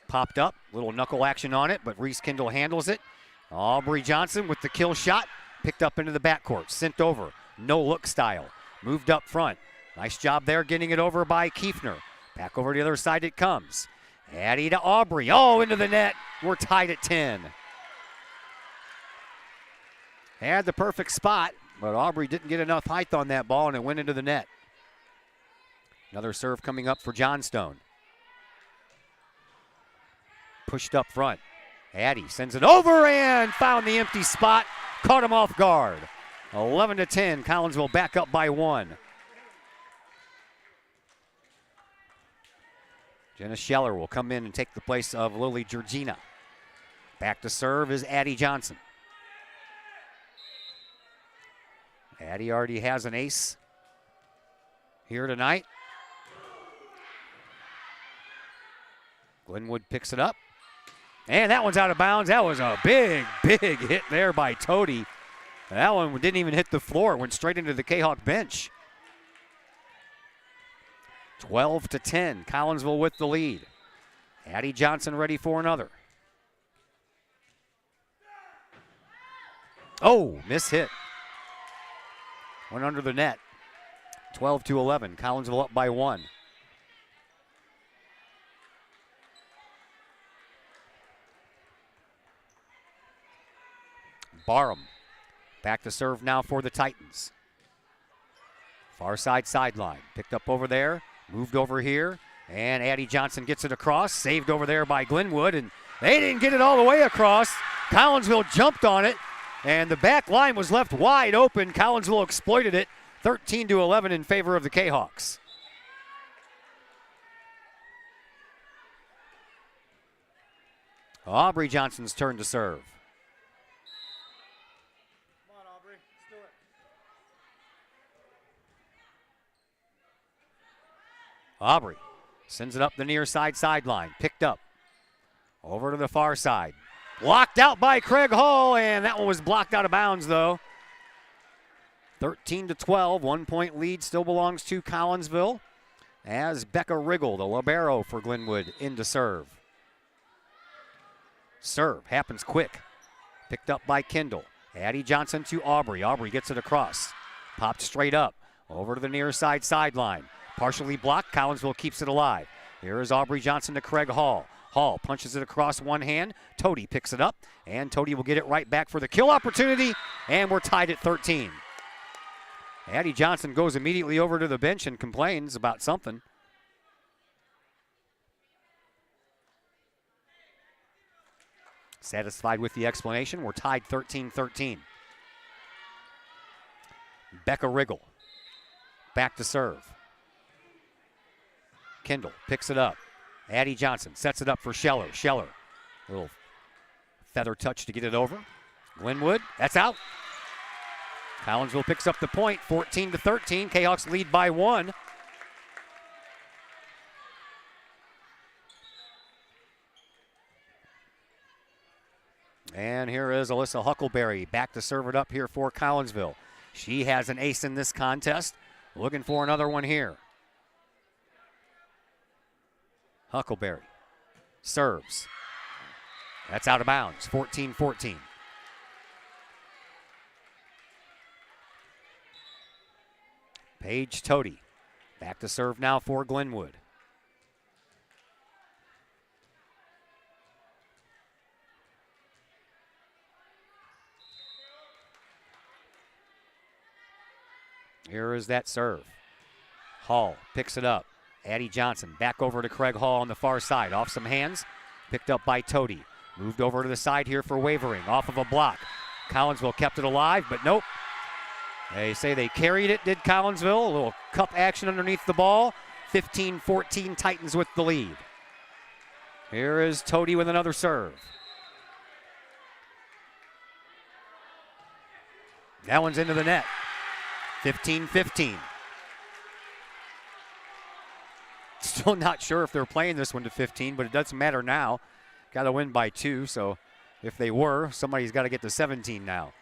popped up, little knuckle action on it, but Reese Kendall handles it. Aubrey Johnson with the kill shot, picked up into the backcourt, sent over, no look style, moved up front. Nice job there getting it over by Kiefner. Back over to the other side it comes. Addie to Aubrey, oh, into the net. We're tied at 10. Had the perfect spot, but Aubrey didn't get enough height on that ball and it went into the net. Another serve coming up for Johnstone. Pushed up front. Addie sends it over and found the empty spot. Caught him off guard. 11-10, Collinsville back up by 1. Jenna Scheller will come in and take the place of Lily Georgina. Back to serve is Addie Johnson. Addie already has an ace here tonight. Glenwood picks it up. And that one's out of bounds. That was a big, big hit there by Toady. That one didn't even hit the floor. It went straight into the Kahok bench. 12-10, Collinsville with the lead. Addie Johnson ready for another. Oh, miss hit. Went under the net. 12-11, Collinsville up by 1. Barham back to serve now for the Titans. Far side sideline, picked up over there, moved over here, and Addie Johnson gets it across, saved over there by Glenwood, and they didn't get it all the way across. Collinsville jumped on it, and the back line was left wide open. Collinsville exploited it, 13-11 in favor of the Kahawks. Aubrey Johnson's turn to serve. Aubrey sends it up the near side sideline. Picked up. Over to the far side. Blocked out by Craig Hall, and that one was blocked out of bounds, though. 13-12, 1 point lead still belongs to Collinsville as Becca Riggle, the libero for Glenwood, in to serve. Serve happens quick. Picked up by Kendall. Addie Johnson to Aubrey. Aubrey gets it across. Popped straight up. Over to the near side sideline. Partially blocked. Collinsville keeps it alive. Here is Aubrey Johnson to Craig Hall. Hall punches it across one hand. Toady picks it up, and Toady will get it right back for the kill opportunity, and we're tied at 13. Addie Johnson goes immediately over to the bench and complains about something. Satisfied with the explanation, we're tied 13-13. Becca Riggle back to serve. Kendall picks it up. Addie Johnson sets it up for Scheller. Scheller, a little feather touch to get it over. Glenwood, that's out. Collinsville picks up the point, 14-13. Kahawks lead by 1. And here is Alyssa Huckleberry back to serve it up here for Collinsville. She has an ace in this contest. Looking for another one here. Huckleberry serves. That's out of bounds, 14-14. Paige Toady back to serve now for Glenwood. Here is that serve. Hall picks it up. Addie Johnson back over to Craig Hall on the far side. Off some hands. Picked up by Toady. Moved over to the side here for Wavering. Off of a block. Collinsville kept it alive, but nope. They say they carried it, did Collinsville. A little cup action underneath the ball. 15-14, Titans with the lead. Here is Toady with another serve. That one's into the net. 15-15. Still not sure if they're playing this one to 15, but it doesn't matter now. Got to win by 2, so if they were, somebody's got to get to 17 now.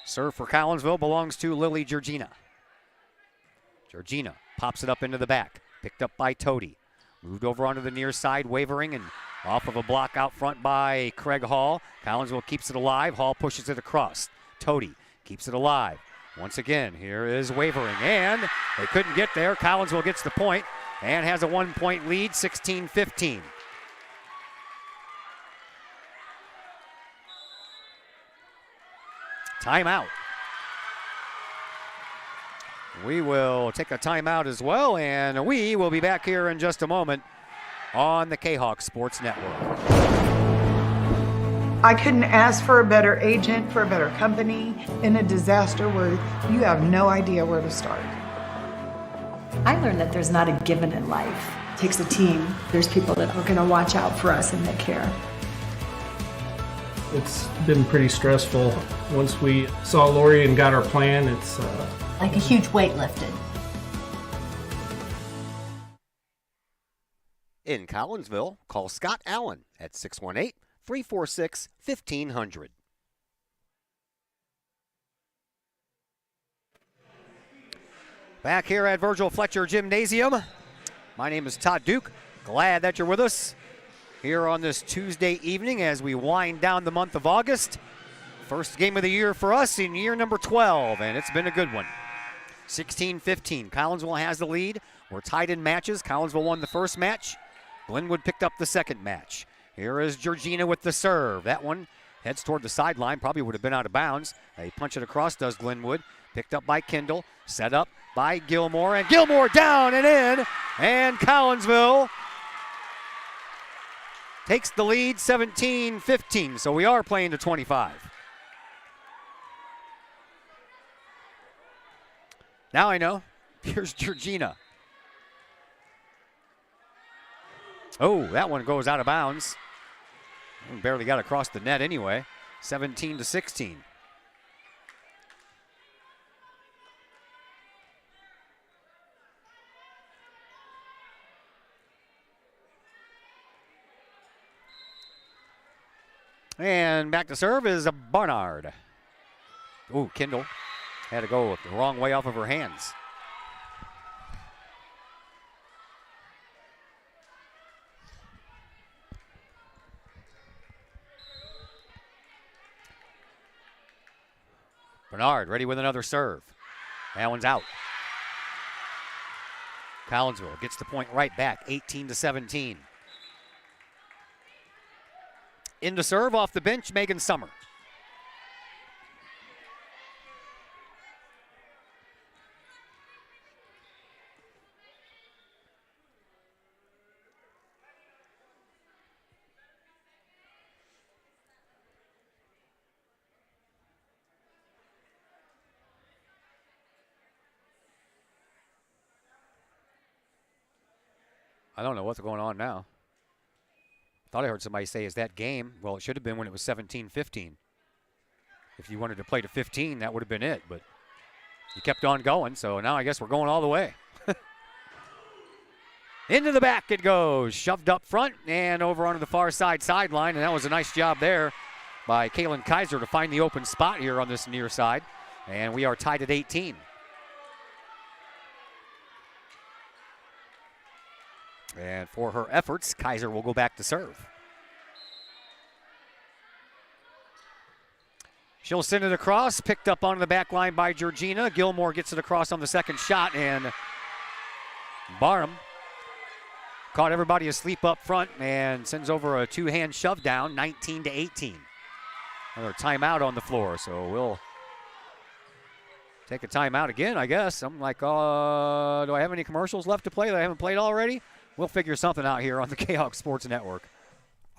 Serve for Collinsville belongs to Lily Georgina. Georgina pops it up into the back. Picked up by Toady. Moved over onto the near side, wavering, and off of a block out front by Craig Hall. Collinsville keeps it alive. Hall pushes it across. Toady keeps it alive. Once again, here is wavering, and they couldn't get there. Collinsville gets the point and has a 1-point lead, 16-15. Timeout. We will take a timeout as well, and we will be back here in just a moment on the Kahok Sports Network. I couldn't ask for a better agent, for a better company in a disaster where you have no idea where to start. I learned that there's not a given in life. It takes a team. There's people that are going to watch out for us and that care. It's been pretty stressful. Once we saw Lori and got our plan, it's like a huge weight lifted. In Collinsville, call Scott Allen at 618-346-1500. Back here at Virgil Fletcher Gymnasium. My name is Todd Duke. Glad that you're with us here on this Tuesday evening as we wind down the month of August. First game of the year for us in year number 12, and it's been a good one. 16-15. Collinsville has the lead. We're tied in matches. Collinsville won the first match. Glenwood picked up the second match. Here is Georgina with the serve. That one heads toward the sideline. Probably would have been out of bounds. They punch it across, does Glenwood. Picked up by Kendall. Set up by Gilmore. And Gilmore down and in. And Collinsville takes the lead 17-15. So we are playing to 25. Now I know. Here's Georgina. Oh, that one goes out of bounds. Barely got across the net anyway. 17-16. And back to serve is a Barnard. Ooh, Kendall had to go the wrong way off of her hands. Bernard ready with another serve. That one's out. Collinsville gets the point right back, 18-17. In to serve off the bench, Megan Summer. I don't know what's going on now. Thought I heard somebody say, is that game? Well, it should have been when it was 17-15. If you wanted to play to 15, that would have been it. But you kept on going, so now I guess we're going all the way. Into the back it goes. Shoved up front and over onto the far side sideline. And that was a nice job there by Kaylin Kaiser to find the open spot here on this near side. And we are tied at 18. And for her efforts, Kaiser will go back to serve. She'll send it across, picked up onto the back line by Georgina. Gilmore gets it across on the second shot, and Barham caught everybody asleep up front and sends over a two-hand shove down, 19-18. Another timeout on the floor, so we'll take a timeout again, I guess. I'm like, do I have any commercials left to play that I haven't played already? We'll figure something out here on the Kahok Sports Network.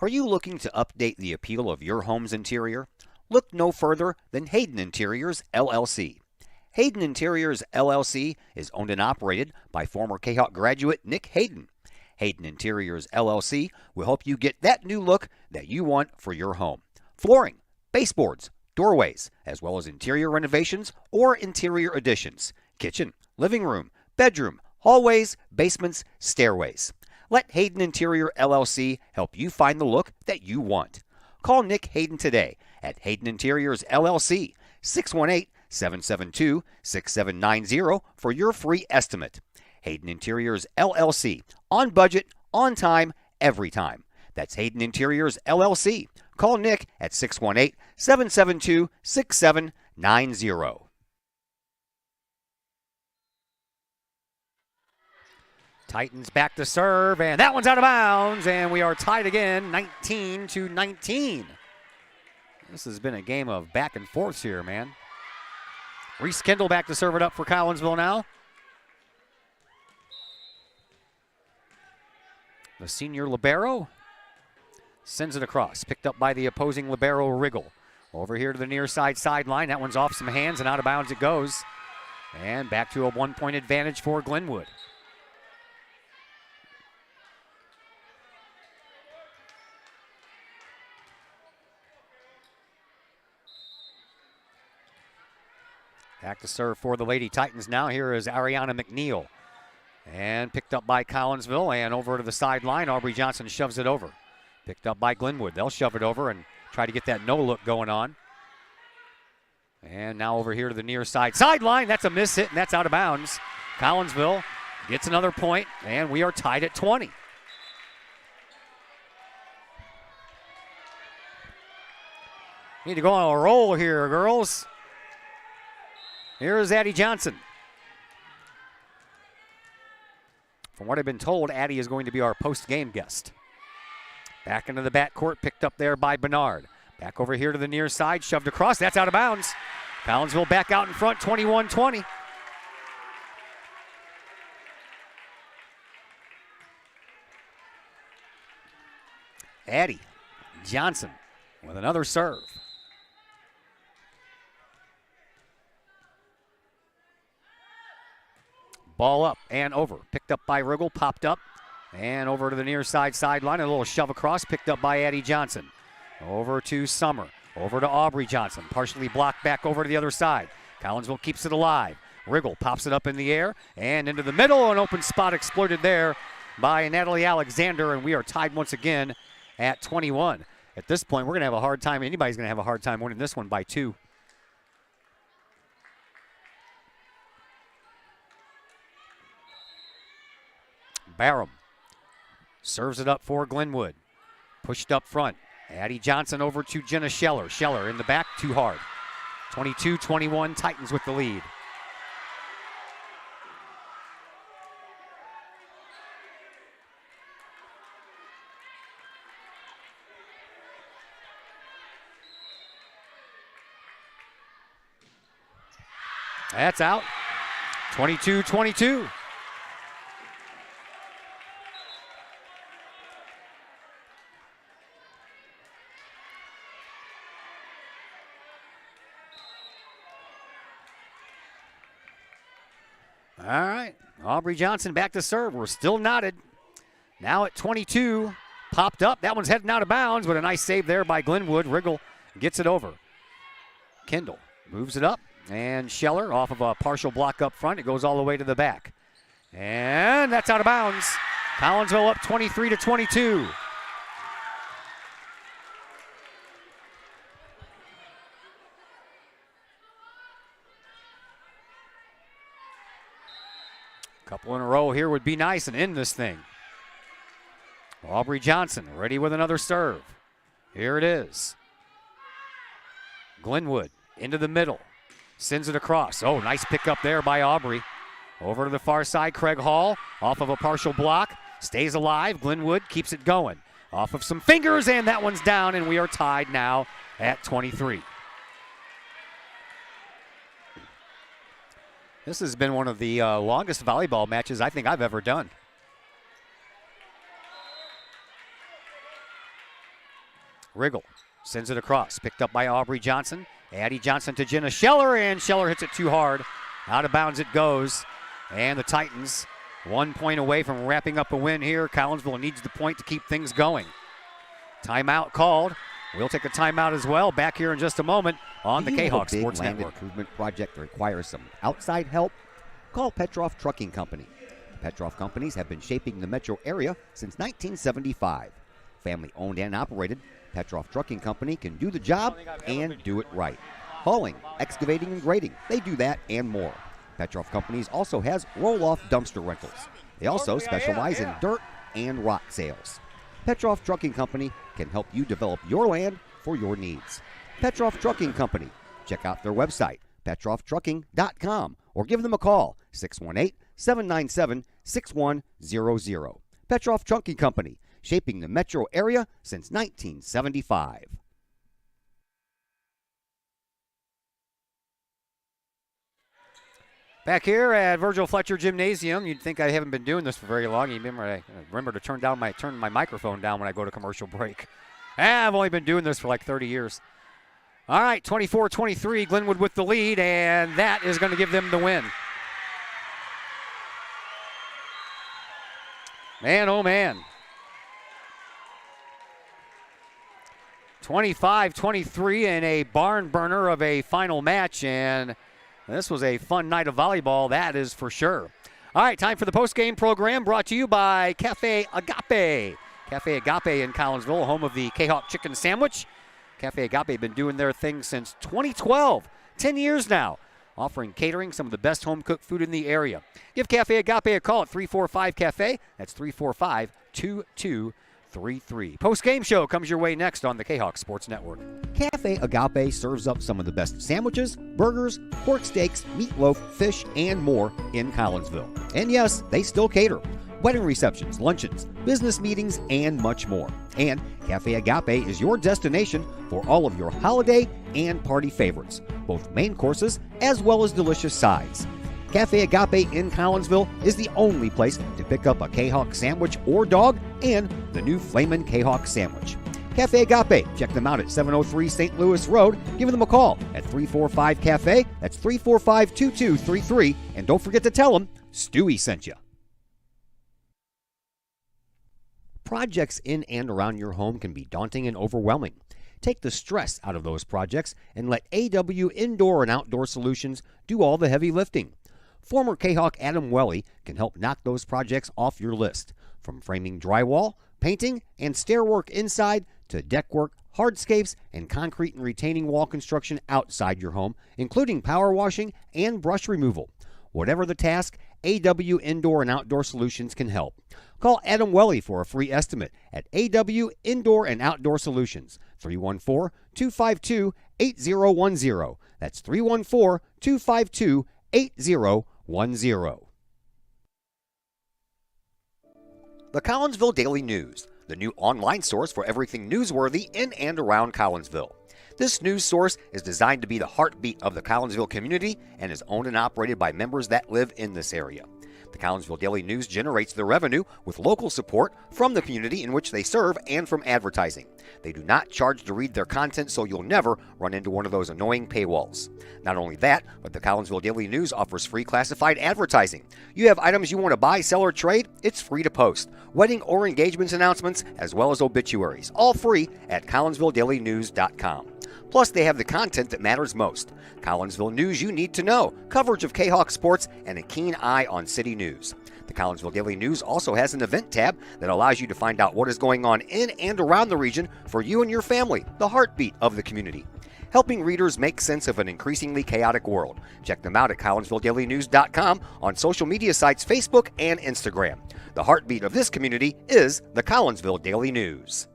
Are you looking to update the appeal of your home's interior? Look no further than Hayden Interiors, LLC. Hayden Interiors, LLC is owned and operated by former Kahok graduate Nick Hayden. Hayden Interiors, LLC will help you get that new look that you want for your home. Flooring, baseboards, doorways, as well as interior renovations or interior additions. Kitchen, living room, bedroom, hallways, basements, stairways. Let Hayden Interior LLC help you find the look that you want. Call Nick Hayden today at Hayden Interiors LLC, 618-772-6790 for your free estimate. Hayden Interiors LLC. On budget, on time, every time. That's Hayden Interiors LLC. Call Nick at 618-772-6790. Titans back to serve, and that one's out of bounds, and we are tied again, 19-19. This has been a game of back and forths here, man. Reese Kendall back to serve it up for Collinsville now. The senior libero sends it across, picked up by the opposing libero Riggle. Over here to the near side sideline. That one's off some hands and out of bounds it goes. And back to a 1-point advantage for Glenwood. Back to serve for the Lady Titans now. Here is Ariana McNeil. And picked up by Collinsville and over to the sideline. Aubrey Johnson shoves it over. Picked up by Glenwood. They'll shove it over and try to get that no look going on. And now over here to the near side sideline. That's a miss hit and that's out of bounds. Collinsville gets another point and we are tied at 20. Need to go on a roll here, girls. Here's Addie Johnson. From what I've been told, Addie is going to be our post-game guest. Back into the backcourt, picked up there by Bernard. Back over here to the near side, shoved across. That's out of bounds. Collinsville back out in front, 21-20. Addie Johnson with another serve. Ball up and over. Picked up by Riggle, popped up. And over to the near side sideline. A little shove across, picked up by Addie Johnson. Over to Summer. Over to Aubrey Johnson. Partially blocked back over to the other side. Collinsville keeps it alive. Riggle pops it up in the air and into the middle. An open spot exploited there by Natalie Alexander. And we are tied once again at 21. At this point, we're going to have a hard time. Anybody's going to have a hard time winning this one by 2. Barham serves it up for Glenwood. Pushed up front. Addie Johnson over to Jenna Scheller. Scheller in the back, too hard. 22-21, Titans with the lead. That's out. 22-22. All right, Aubrey Johnson back to serve. We're still knotted. Now at 22, popped up. That one's heading out of bounds, but a nice save there by Glenwood. Riggle gets it over. Kendall moves it up, and Scheller off of a partial block up front. It goes all the way to the back. And that's out of bounds. Collinsville up 23-22. Couple in a row here would be nice and end this thing. Aubrey Johnson ready with another serve. Here it is. Glenwood into the middle. Sends it across. Oh, nice pick up there by Aubrey. Over to the far side, Craig Hall off of a partial block. Stays alive. Glenwood keeps it going. Off of some fingers, and that one's down, and we are tied now at 23. This has been one of the longest volleyball matches I think I've ever done. Riggle sends it across. Picked up by Aubrey Johnson. Addie Johnson to Jenna Scheller, and Scheller hits it too hard. Out of bounds it goes. And the Titans 1 point away from wrapping up a win here. Collinsville needs the point to keep things going. Timeout called. We'll take a timeout as well. Back here in just a moment on the Kahok Sports Network. Improvement project that requires some outside help? Call Petroff Trucking Company. The Petroff companies have been shaping the metro area since 1975. Family owned and operated, Petroff Trucking Company can do the job and do it right. Hauling, excavating, and grading, they do that and more. Petroff Companies also has roll-off dumpster rentals. They also specialize in dirt and rock sales. Petroff Trucking Company can help you develop your land for your needs. Petroff Trucking Company. Check out their website, petrofftrucking.com, or give them a call, 618-797-6100. Petroff Trucking Company, shaping the metro area since 1975. Back here at Virgil Fletcher Gymnasium, you'd think I haven't been doing this for very long. You remember to turn my microphone down when I go to commercial break. I've only been doing this for like 30 years. All right, 24-23, Glenwood with the lead, and that is going to give them the win. Man, oh man. 25-23 in a barn burner of a final match, and this was a fun night of volleyball, that is for sure. All right, time for the post-game program brought to you by Cafe Agape. Cafe Agape in Collinsville, home of the Kahok chicken sandwich. Cafe Agape been doing their thing since 2012, 10 years now, offering catering, some of the best home-cooked food in the area. Give Cafe Agape a call at 345-CAFE. That's 345-2233. Post-game show comes your way next on the Kahok Sports Network. Cafe Agape serves up some of the best sandwiches, burgers, pork steaks, meatloaf, fish, and more in Collinsville. And yes, they still cater. Wedding receptions, luncheons, business meetings, and much more. And Cafe Agape is your destination for all of your holiday and party favorites, both main courses as well as delicious sides. Cafe Agape in Collinsville is the only place to pick up a Kahok sandwich or dog and the new Flamin' Kahok sandwich. Cafe Agape, check them out at 703 St. Louis Road. Give them a call at 345-CAFE. That's 345-2233. And don't forget to tell them Stewie sent you. Projects in and around your home can be daunting and overwhelming. Take the stress out of those projects and let AW Indoor and Outdoor Solutions do all the heavy lifting. Former Kahok Adam Welly can help knock those projects off your list. From framing drywall, painting, and stair work inside to deck work, hardscapes, and concrete and retaining wall construction outside your home, including power washing and brush removal. Whatever the task, AW Indoor and Outdoor Solutions can help. Call Adam Welly for a free estimate at AW Indoor and Outdoor Solutions, 314-252-8010. That's 314-252-8010. The Collinsville Daily News, the new online source for everything newsworthy in and around Collinsville. This news source is designed to be the heartbeat of the Collinsville community and is owned and operated by members that live in this area. The Collinsville Daily News generates their revenue with local support from the community in which they serve and from advertising. They do not charge to read their content, so you'll never run into one of those annoying paywalls. Not only that, but the Collinsville Daily News offers free classified advertising. You have items you want to buy, sell, or trade? It's free to post. Wedding or engagements announcements, as well as obituaries, all free at CollinsvilleDailyNews.com. Plus, they have the content that matters most. Collinsville news you need to know, coverage of Kahok sports, and a keen eye on city news. The Collinsville Daily News also has an event tab that allows you to find out what is going on in and around the region for you and your family, the heartbeat of the community. Helping readers make sense of an increasingly chaotic world. Check them out at CollinsvilleDailyNews.com, on social media sites Facebook and Instagram. The heartbeat of this community is the Collinsville Daily News.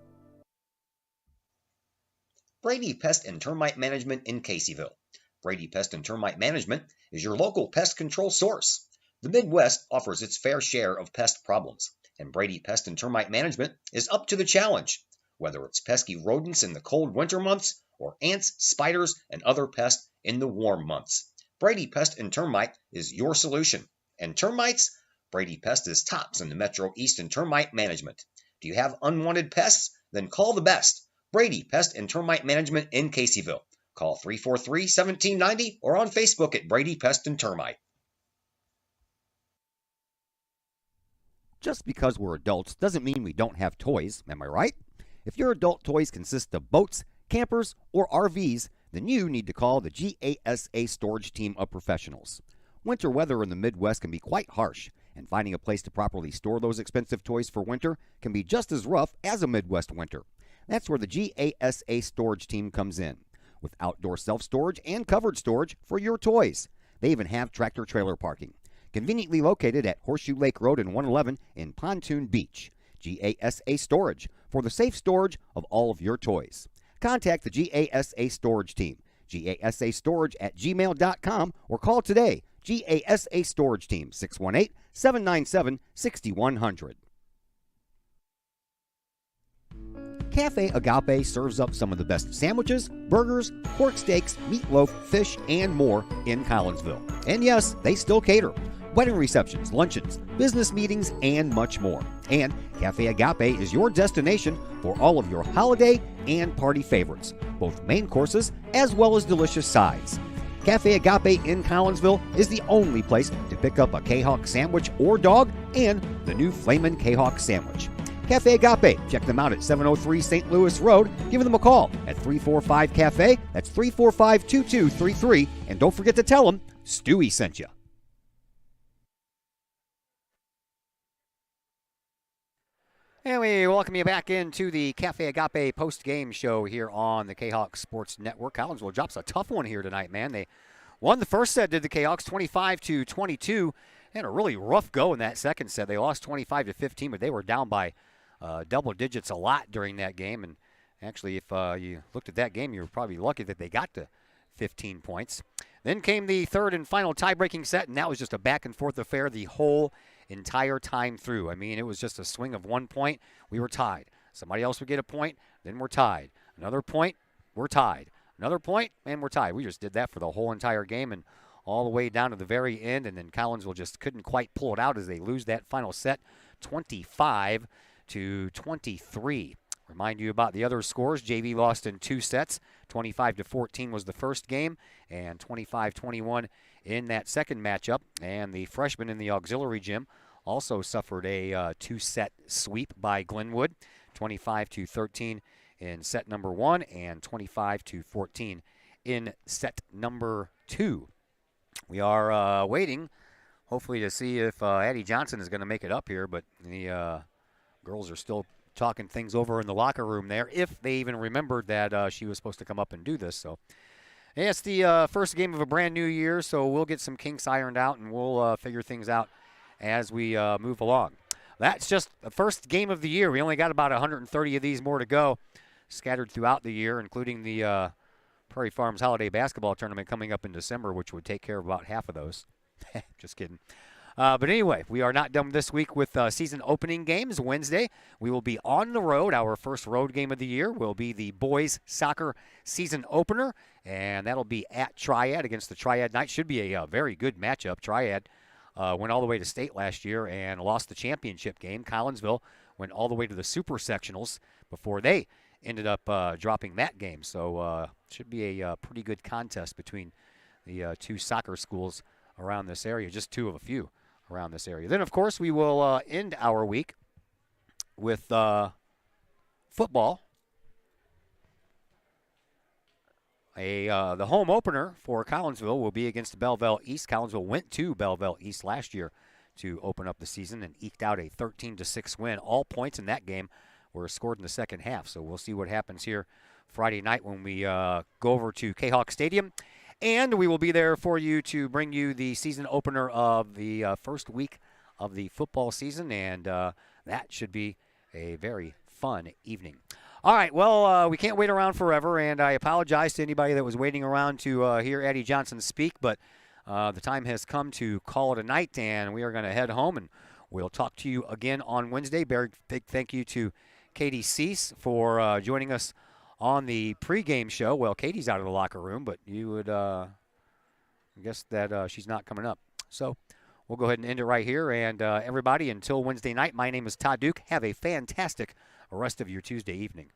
Brady Pest and Termite Management in Caseyville. Brady Pest and Termite Management is your local pest control source. The Midwest offers its fair share of pest problems, and Brady Pest and Termite Management is up to the challenge. Whether it's pesky rodents in the cold winter months or ants, spiders, and other pests in the warm months, Brady Pest and Termite is your solution. And termites? Brady Pest is tops in the Metro East in termite management. Do you have unwanted pests? Then call the best. Brady Pest and Termite Management in Caseyville. Call 343-1790 or on Facebook at Brady Pest and Termite. Just because we're adults doesn't mean we don't have toys, am I right? If your adult toys consist of boats, campers, or RVs, then you need to call the GASA storage team of professionals. Winter weather in the Midwest can be quite harsh, and finding a place to properly store those expensive toys for winter can be just as rough as a Midwest winter. That's where the GASA storage team comes in, with outdoor self-storage and covered storage for your toys. They even have tractor-trailer parking. Conveniently located at Horseshoe Lake Road and 111 in Pontoon Beach. GASA Storage for the safe storage of all of your toys. Contact the GASA Storage team. GASAstorage@gmail.com or call today. GASA Storage Team, 618-797-6100. Cafe Agape serves up some of the best sandwiches, burgers, pork steaks, meatloaf, fish, and more in Collinsville. And yes, they still cater. Wedding receptions, luncheons, business meetings, and much more. And Cafe Agape is your destination for all of your holiday and party favorites, both main courses as well as delicious sides. Cafe Agape in Collinsville is the only place to pick up a Kahok sandwich or dog and the new Flamin' Kahok sandwich. Cafe Agape, check them out at 703 St. Louis Road. Give them a call at 345-CAFE. That's 345-2233. And don't forget to tell them Stewie sent you. And we welcome you back into the Cafe Agape post-game show here on the Kahawk Sports Network. Collinsville drops a tough one here tonight, man. They won the first set, did the Kahawks, 25-22. They had a really rough go in that second set. They lost 25-15, but they were down by double digits a lot during that game. And actually, if you looked at that game, you were probably lucky that they got to 15 points. Then came the third and final tie-breaking set, and that was just a back-and-forth affair the whole entire time through. I mean, it was just a swing of 1 point. We were tied. Somebody else would get a point, then we're tied. Another point, we're tied. Another point, and we're tied. We just did that for the whole entire game and all the way down to the very end, and then Collinsville just couldn't quite pull it out as they lose that final set, 25-23. Remind you about the other scores. JV lost in 2 sets. 25-14 was the first game, and 25-21 in that second matchup. And the freshmen in the auxiliary gym also suffered a 2-set sweep by Glenwood, 25-13 in set number 1 and 25-14 in set number 2. We are waiting, hopefully, to see if Addie Johnson is going to make it up here, but the girls are still talking things over in the locker room there, if they even remembered that she was supposed to come up and do this. So yeah, it's the first game of a brand new year, so we'll get some kinks ironed out, and we'll figure things out as we move along. That's just the first game of the year. We only got about 130 of these more to go, scattered throughout the year, including the Prairie Farms Holiday Basketball Tournament coming up in December, which would take care of about half of those. Just kidding. But anyway, we are not done this week with season opening games. Wednesday, we will be on the road. Our first road game of the year will be the boys soccer season opener, and that'll be at Triad against the Triad Knights. Should be a very good matchup. Triad went all the way to state last year and lost the championship game. Collinsville went all the way to the super sectionals before they ended up dropping that game. So should be a pretty good contest between the two soccer schools around this area, just two of a few around this area. Then, of course, we will end our week with football. The home opener for Collinsville will be against Belleville East. Collinsville went to Belleville East last year to open up the season and eked out a 13-6 win. All points in that game were scored in the second half. So we'll see what happens here Friday night when we go over to Kahok Stadium. And we will be there for you to bring you the season opener of the first week of the football season. And that should be a very fun evening. All right, well, we can't wait around forever. And I apologize to anybody that was waiting around to hear Addie Johnson speak. But the time has come to call it a night. And we are going to head home. And we'll talk to you again on Wednesday. Very big thank you to Katie Cease for joining us on the pregame show. Well, Katie's out of the locker room, but you would guess that she's not coming up. So we'll go ahead and end it right here. And everybody, until Wednesday night, my name is Todd Duke. Have a fantastic rest of your Tuesday evening.